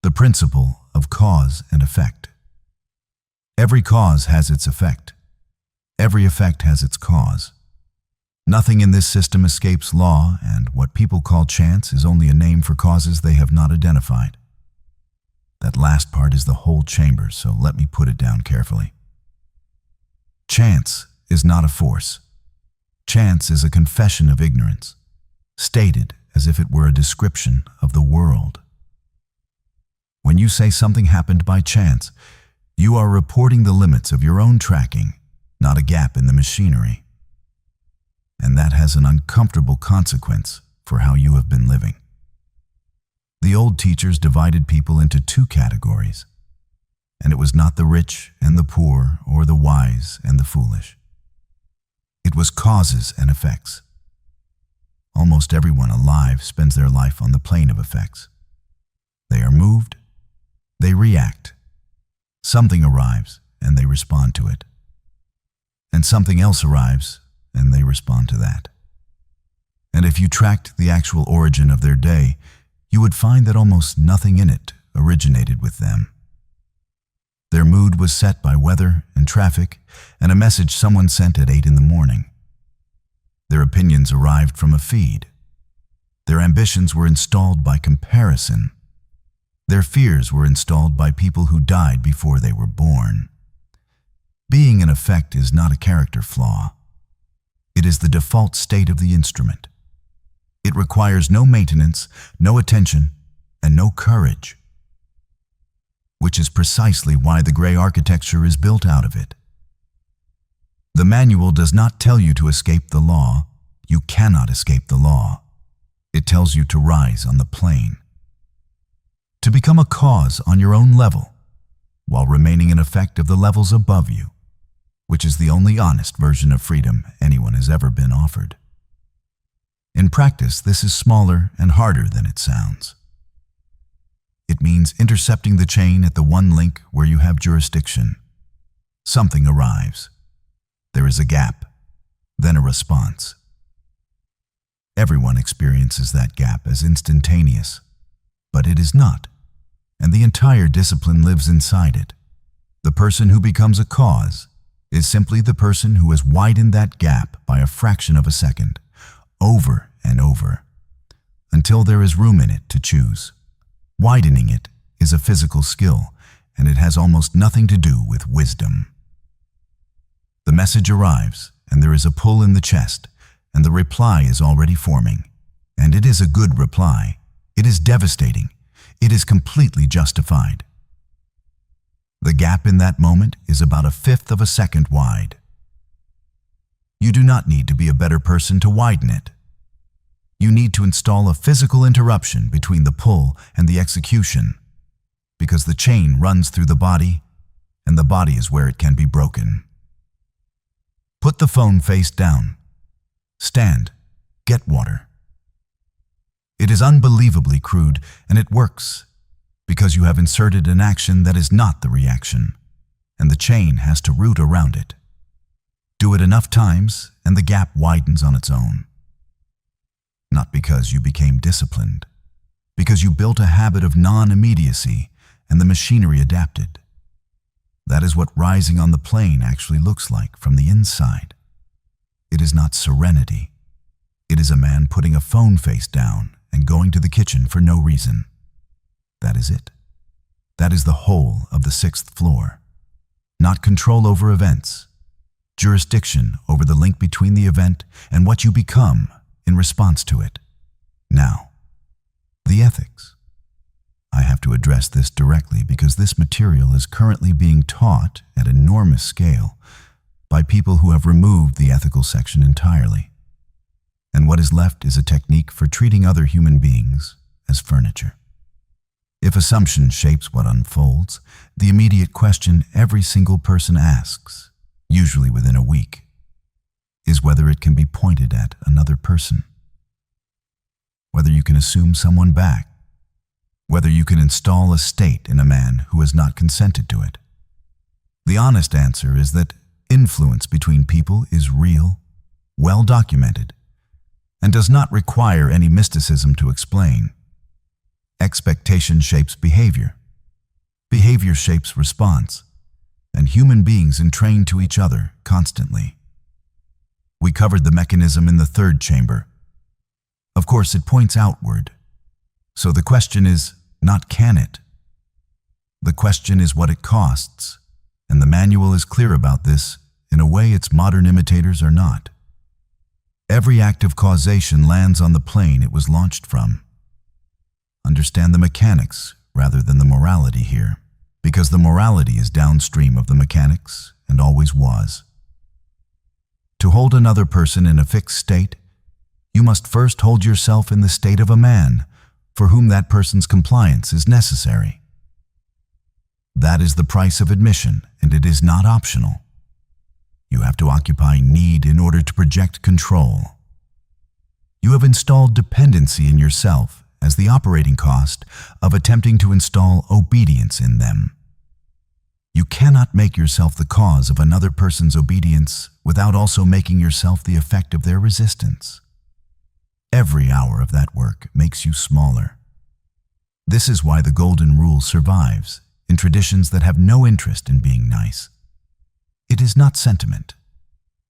The Principle of Cause and Effect. Every cause has its effect. Every effect has its cause. Nothing in this system escapes law, and what people call chance is only a name for causes they have not identified. That last part is the whole chamber, so let me put it down carefully. Chance is not a force. Chance is a confession of ignorance, stated as if it were a description of the world. When you say something happened by chance, you are reporting the limits of your own tracking, not a gap in the machinery. And that has an uncomfortable consequence for how you have been living. The old teachers divided people into 2 categories, and it was not the rich and the poor or the wise and the foolish. It was causes and effects. Almost everyone alive spends their life on the plane of effects. They are moved, they react. Something arrives and they respond to it. And something else arrives and they respond to that. And if you tracked the actual origin of their day, you would find that almost nothing in it originated with them. Their mood was set by weather and traffic and a message someone sent at 8 in the morning. Their opinions arrived from a feed. Their ambitions were installed by comparison. Their fears were installed by people who died before they were born. Being an effect is not a character flaw. It is the default state of the instrument. It requires no maintenance, no attention, and no courage, which is precisely why the gray architecture is built out of it. The manual does not tell you to escape the law. You cannot escape the law. It tells you to rise on the plane, to become a cause on your own level, while remaining an effect of the levels above you, which is the only honest version of freedom anyone has ever been offered. In practice, this is smaller and harder than it sounds. It means intercepting the chain at the one link where you have jurisdiction. Something arrives. There is a gap, then a response. Everyone experiences that gap as instantaneous, but it is not, and the entire discipline lives inside it. The person who becomes a cause is simply the person who has widened that gap by a fraction of a second, over and over, until there is room in it to choose. Widening it is a physical skill, and it has almost nothing to do with wisdom. The message arrives, and there is a pull in the chest, and the reply is already forming. And it is a good reply. It is devastating. It is completely justified. The gap in that moment is about 1/5 of a second wide. You do not need to be a better person to widen it. You need to install a physical interruption between the pull and the execution, because the chain runs through the body, and the body is where it can be broken. Put the phone face down. Stand. Get water. It is unbelievably crude, and it works, because you have inserted an action that is not the reaction, and the chain has to root around it. Do it enough times, and the gap widens on its own. Not because you became disciplined, because you built a habit of non-immediacy, and the machinery adapted. That is what rising on the plane actually looks like from the inside. It is not serenity. It is a man putting a phone face down and going to the kitchen for no reason. That is it. That is the whole of the 6th floor. Not control over events, jurisdiction over the link between the event and what you become in response to it. Now, the ethics. I have to address this directly because this material is currently being taught at enormous scale by people who have removed the ethical section entirely. And what is left is a technique for treating other human beings as furniture. If assumption shapes what unfolds, the immediate question every single person asks, usually within a week, is whether it can be pointed at another person. Whether you can assume someone back. Whether you can install a state in a man who has not consented to it. The honest answer is that influence between people is real, well documented, and does not require any mysticism to explain. Expectation shapes behavior. Behavior shapes response, and human beings entrain to each other constantly. We covered the mechanism in the 3rd chamber. Of course, it points outward. So the question is not can it. The question is what it costs, and the manual is clear about this in a way its modern imitators are not. Every act of causation lands on the plane it was launched from. Understand the mechanics rather than the morality here, because the morality is downstream of the mechanics and always was. To hold another person in a fixed state, you must first hold yourself in the state of a man for whom that person's compliance is necessary. That is the price of admission, and it is not optional. You have to occupy need in order to project control. You have installed dependency in yourself as the operating cost of attempting to install obedience in them. You cannot make yourself the cause of another person's obedience without also making yourself the effect of their resistance. Every hour of that work makes you smaller. This is why the Golden Rule survives in traditions that have no interest in being nice. It is not sentiment.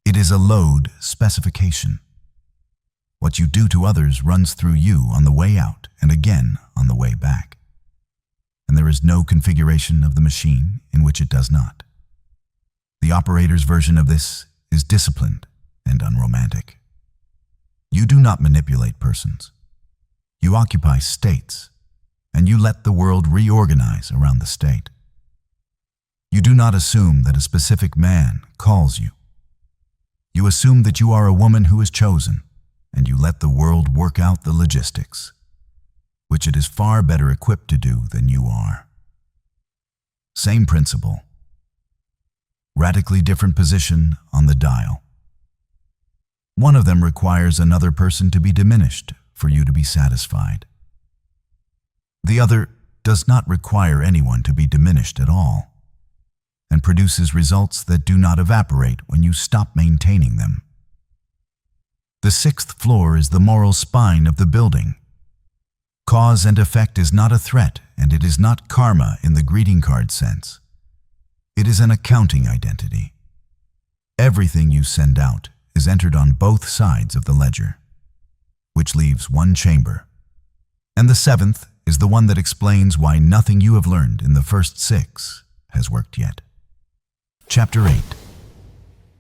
It is a load specification. What you do to others runs through you on the way out and again on the way back. And there is no configuration of the machine in which it does not. The operator's version of this is disciplined and unromantic. You do not manipulate persons. You occupy states, and you let the world reorganize around the state. You do not assume that a specific man calls you. You assume that you are a woman who is chosen, and you let the world work out the logistics, which it is far better equipped to do than you are. Same principle. Radically different position on the dial. One of them requires another person to be diminished for you to be satisfied. The other does not require anyone to be diminished at all, and produces results that do not evaporate when you stop maintaining them. The 6th floor is the moral spine of the building. Cause and effect is not a threat, and it is not karma in the greeting card sense. It is an accounting identity. Everything you send out is entered on both sides of the ledger, which leaves one chamber. And the seventh is the one that explains why nothing you have learned in the first 6 has worked yet. Chapter 8.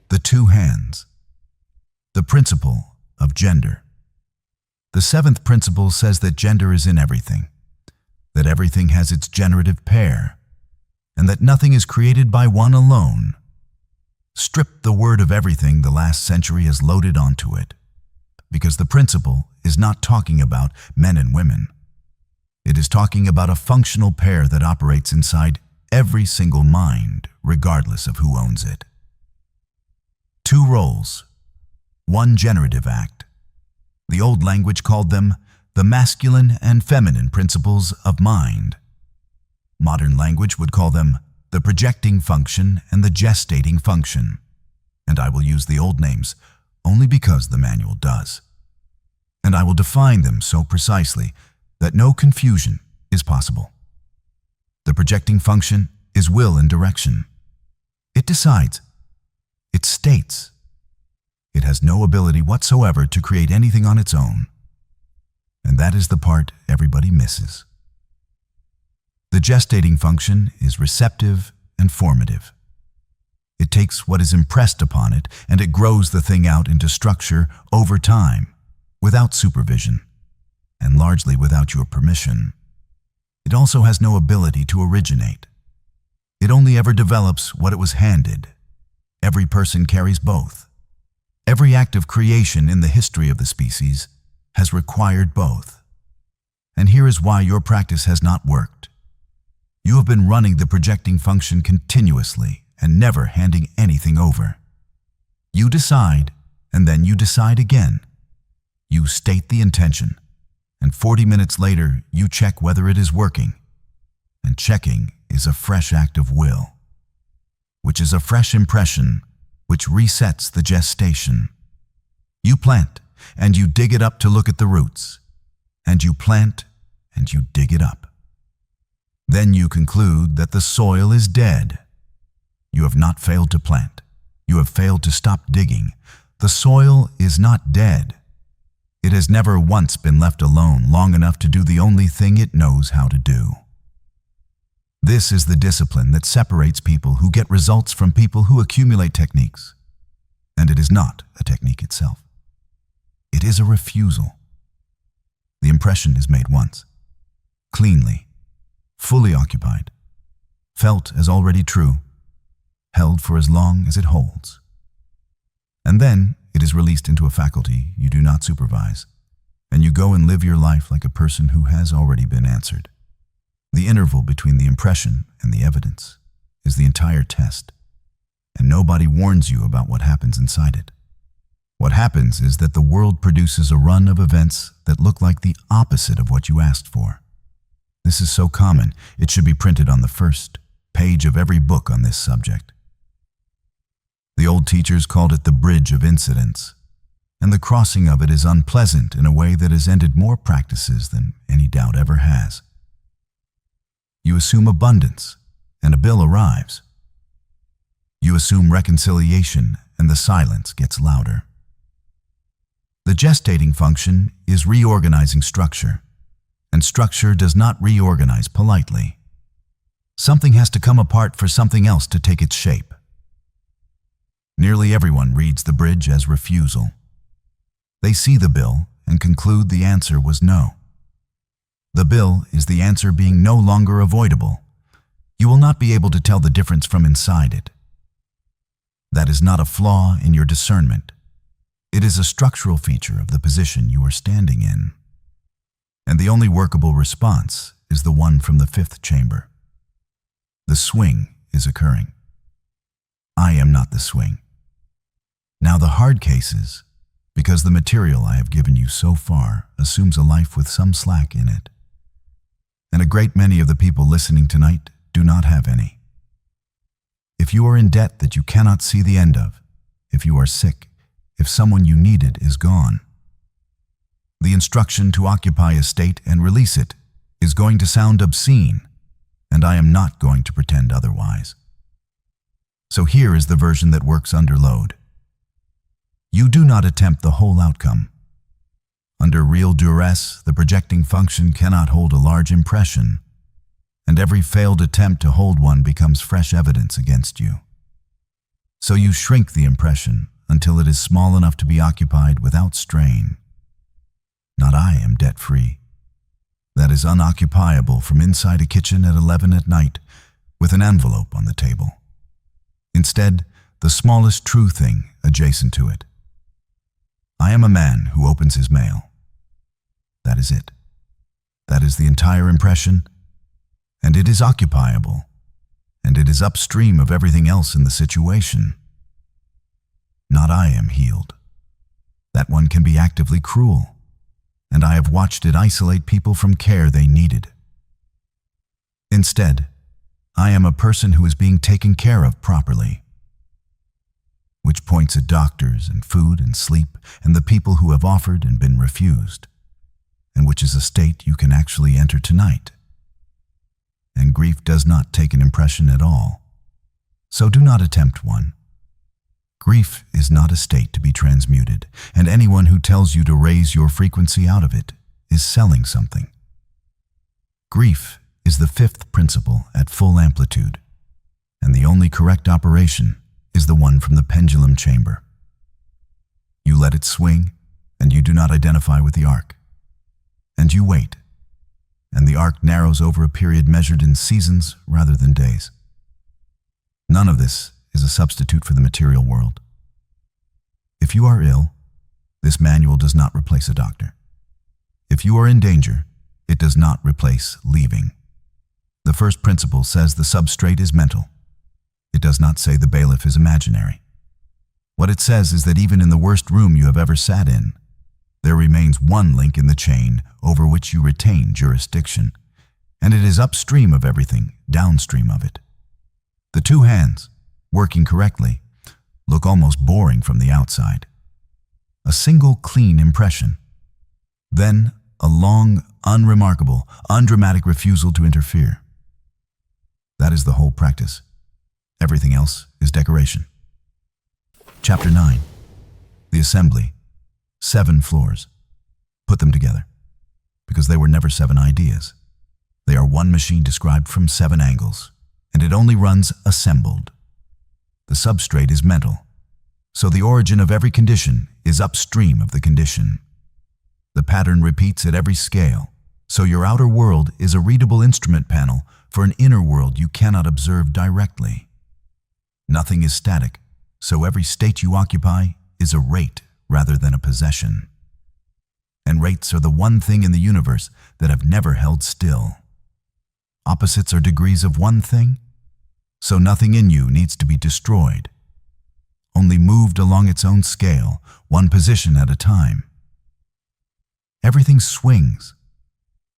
The Two Hands. The Principle of Gender. The 7th principle says that gender is in everything, that everything has its generative pair, and that nothing is created by one alone. Strip the word of everything the last century has loaded onto it, because the principle is not talking about men and women. It is talking about a functional pair that operates inside every single mind, regardless of who owns it. 2 roles, 1 generative act. The old language called them the masculine and feminine principles of mind. Modern language would call them the projecting function and the gestating function. And I will use the old names only because the manual does. And I will define them so precisely that no confusion is possible. The projecting function is will and direction. It decides. It states. It has no ability whatsoever to create anything on its own. And that is the part everybody misses. The gestating function is receptive and formative. It takes what is impressed upon it and it grows the thing out into structure over time, without supervision, and largely without your permission. It also has no ability to originate. It only ever develops what it was handed. Every person carries both. Every act of creation in the history of the species has required both. And here is why your practice has not worked. You have been running the projecting function continuously and never handing anything over. You decide, and then you decide again. You state the intention, and 40 minutes later you check whether it is working. And checking is a fresh act of will, which is a fresh impression which resets the gestation. You plant, and you dig it up to look at the roots, and you plant, and you dig it up. Then you conclude that the soil is dead. You have not failed to plant. You have failed to stop digging. The soil is not dead. It has never once been left alone long enough to do the only thing it knows how to do. This is the discipline that separates people who get results from people who accumulate techniques. And it is not a technique itself. It is a refusal. The impression is made once, cleanly, fully occupied, felt as already true, held for as long as it holds. And then it is released into a faculty you do not supervise, and you go and live your life like a person who has already been answered. The interval between the impression and the evidence is the entire test, and nobody warns you about what happens inside it. What happens is that the world produces a run of events that look like the opposite of what you asked for. This is so common, it should be printed on the first page of every book on this subject. The old teachers called it the bridge of incidents, and the crossing of it is unpleasant in a way that has ended more practices than any doubt ever has. You assume abundance, and a bill arrives. You assume reconciliation, and the silence gets louder. The gestating function is reorganizing structure, and structure does not reorganize politely. Something has to come apart for something else to take its shape. Nearly everyone reads the bridge as refusal. They see the bill and conclude the answer was no. The bill is the answer being no longer avoidable. You will not be able to tell the difference from inside it. That is not a flaw in your discernment. It is a structural feature of the position you are standing in. And the only workable response is the one from the 5th chamber. The swing is occurring. I am not the swing. Now the hard cases, because the material I have given you so far assumes a life with some slack in it. And a great many of the people listening tonight do not have any. If you are in debt that you cannot see the end of, if you are sick, if someone you needed is gone, the instruction to occupy a state and release it is going to sound obscene, and I am not going to pretend otherwise. So here is the version that works under load. You do not attempt the whole outcome. Under real duress, the projecting function cannot hold a large impression, and every failed attempt to hold one becomes fresh evidence against you. So you shrink the impression until it is small enough to be occupied without strain. Not I am debt-free. That is unoccupiable from inside a kitchen at 11 at night with an envelope on the table. Instead, the smallest true thing adjacent to it. I am a man who opens his mail. That is it. That is the entire impression, and it is occupiable, and it is upstream of everything else in the situation. Not I am healed. That one can be actively cruel, and I have watched it isolate people from care they needed. Instead, I am a person who is being taken care of properly, which points at doctors and food and sleep and the people who have offered and been refused, and which is a state you can actually enter tonight. And grief does not take an impression at all, so do not attempt one. Grief is not a state to be transmuted, and anyone who tells you to raise your frequency out of it is selling something. Grief is the fifth principle at full amplitude, and the only correct operation is the one from the pendulum chamber. You let it swing, and you do not identify with the arc. And you wait, and the arc narrows over a period measured in seasons rather than days. None of this is a substitute for the material world. If you are ill, this manual does not replace a doctor. If you are in danger, it does not replace leaving. The first principle says the substrate is mental. It does not say the bailiff is imaginary. What it says is that even in the worst room you have ever sat in, there remains one link in the chain over which you retain jurisdiction, and it is upstream of everything, downstream of it. The two hands, working correctly, look almost boring from the outside. A single clean impression. Then a long, unremarkable, undramatic refusal to interfere. That is the whole practice. Everything else is decoration. Chapter 9. The assembly. 7 floors. Put them together, because they were never 7 ideas. They are one machine described from 7 angles, and it only runs assembled. The substrate is mental, so the origin of every condition is upstream of the condition. The pattern repeats at every scale, so your outer world is a readable instrument panel for an inner world you cannot observe directly. Nothing is static, so every state you occupy is a rate rather than a possession. And rates are the one thing in the universe that have never held still. Opposites are degrees of one thing, so nothing in you needs to be destroyed, only moved along its own scale, one position at a time. Everything swings,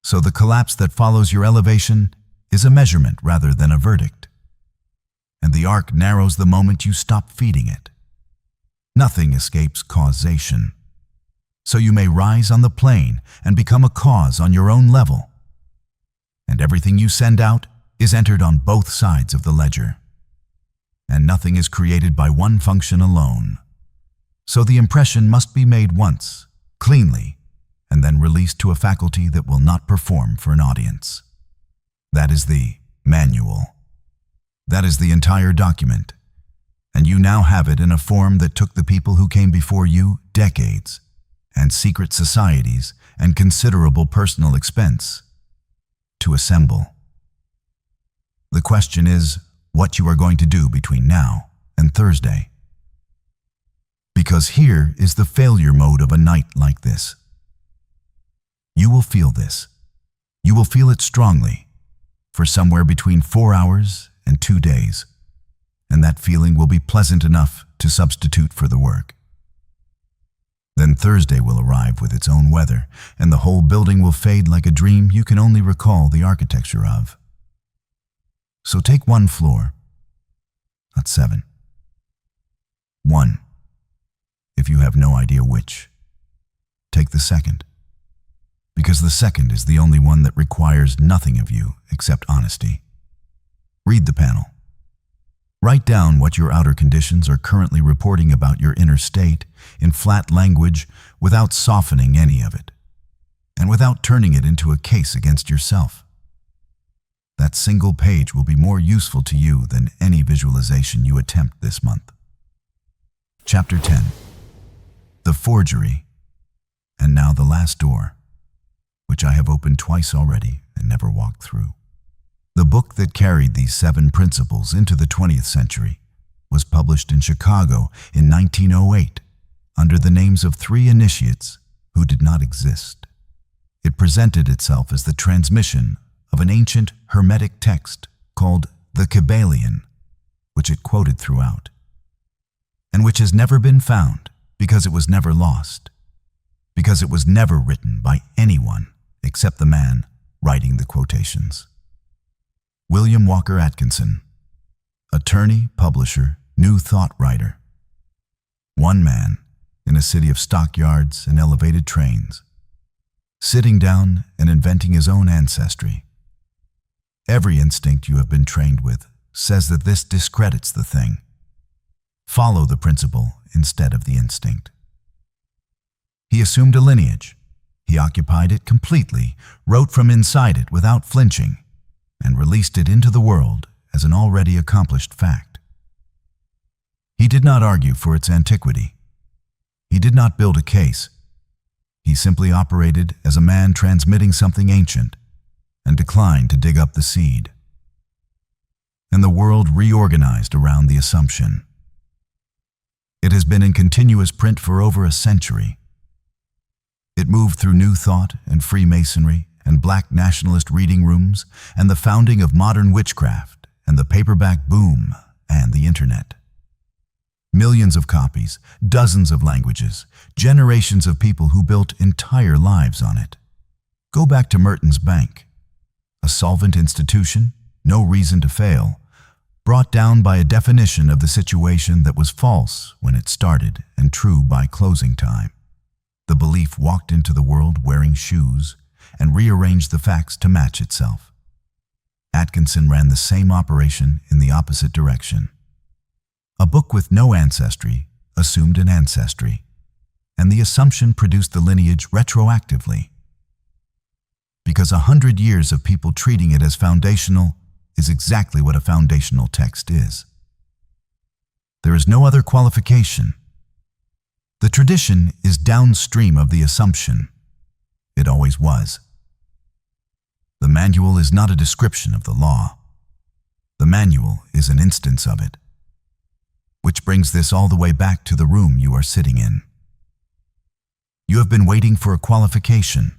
so the collapse that follows your elevation is a measurement rather than a verdict. And the arc narrows the moment you stop feeding it. Nothing escapes causation, so you may rise on the plane and become a cause on your own level. And everything you send out is entered on both sides of the ledger. And nothing is created by one function alone. So the impression must be made once, cleanly, and then released to a faculty that will not perform for an audience. That is the manual. That is the entire document. And you now have it in a form that took the people who came before you decades, and secret societies, and considerable personal expense to assemble. The question is what you are going to do between now and Thursday. Because here is the failure mode of a night like this. You will feel this. You will feel it strongly for somewhere between 4 hours and 2 days, and that feeling will be pleasant enough to substitute for the work. Then Thursday will arrive with its own weather, and the whole building will fade like a dream you can only recall the architecture of. So take 1 floor, not 7. 1. If you have no idea which, take the second, because the second is the only one that requires nothing of you except honesty. Read the panel. Write down what your outer conditions are currently reporting about your inner state in flat language without softening any of it, and without turning it into a case against yourself. That single page will be more useful to you than any visualization you attempt this month. Chapter 10. The Forgery, and now the last door, which I have opened twice already and never walked through. The book that carried these 7 principles into the 20th century was published in Chicago in 1908 under the names of 3 initiates who did not exist. It presented itself as the transmission of an ancient Hermetic text called the Kybalion, which it quoted throughout, and which has never been found because it was never lost, because it was never written by anyone except the man writing the quotations. William Walker Atkinson, attorney, publisher, New Thought writer. One man in a city of stockyards and elevated trains, sitting down and inventing his own ancestry. Every instinct you have been trained with says that this discredits the thing. Follow the principle instead of the instinct. He assumed a lineage. He occupied it completely, wrote from inside it without flinching, and released it into the world as an already accomplished fact. He did not argue for its antiquity. He did not build a case. He simply operated as a man transmitting something ancient and declined to dig up the seed. And the world reorganized around the assumption. It has been in continuous print for over a century. It moved through New Thought and Freemasonry and black nationalist reading rooms and the founding of modern witchcraft and the paperback boom and the internet. Millions of copies, dozens of languages, generations of people who built entire lives on it. Go back to Merton's Bank, a solvent institution, no reason to fail, brought down by a definition of the situation that was false when it started and true by closing time. The belief walked into the world wearing shoes and rearranged the facts to match itself. Atkinson ran the same operation in the opposite direction. A book with no ancestry assumed an ancestry, and the assumption produced the lineage retroactively. Because 100 years of people treating it as foundational is exactly what a foundational text is. There is no other qualification. The tradition is downstream of the assumption. It always was. The manual is not a description of the law. The manual is an instance of it. Which brings this all the way back to the room you are sitting in. You have been waiting for a qualification,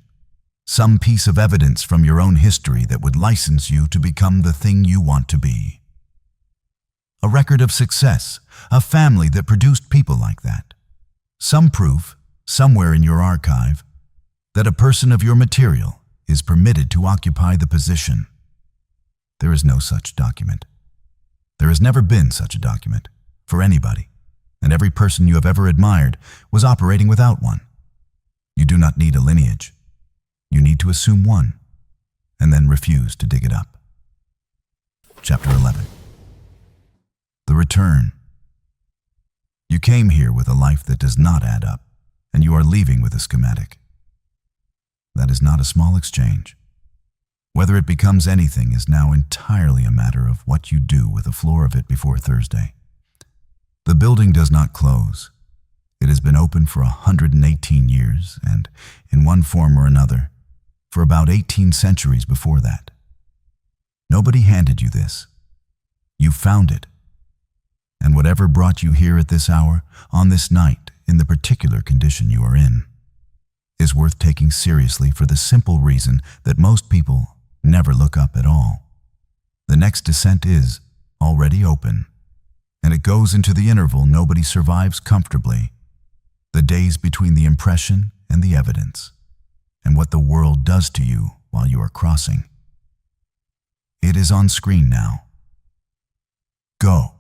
some piece of evidence from your own history that would license you to become the thing you want to be. A record of success, a family that produced people like that. Some proof, somewhere in your archive, that a person of your material is permitted to occupy the position. There is no such document. There has never been such a document for anybody, and every person you have ever admired was operating without one. You do not need a lineage. You need to assume one, and then refuse to dig it up. Chapter 11. The Return. You came here with a life that does not add up, and you are leaving with a schematic. That is not a small exchange. Whether it becomes anything is now entirely a matter of what you do with the floor of it before Thursday. The building does not close. It has been open for 118 years, and, in one form or another, for about 18 centuries before that. Nobody handed you this. You found it. And whatever brought you here at this hour, on this night, in the particular condition you are in, is worth taking seriously for the simple reason that most people never look up at all. The next descent is already open, and it goes into the interval nobody survives comfortably, the days between the impression and the evidence, and what the world does to you while you are crossing. It is on screen now. Go.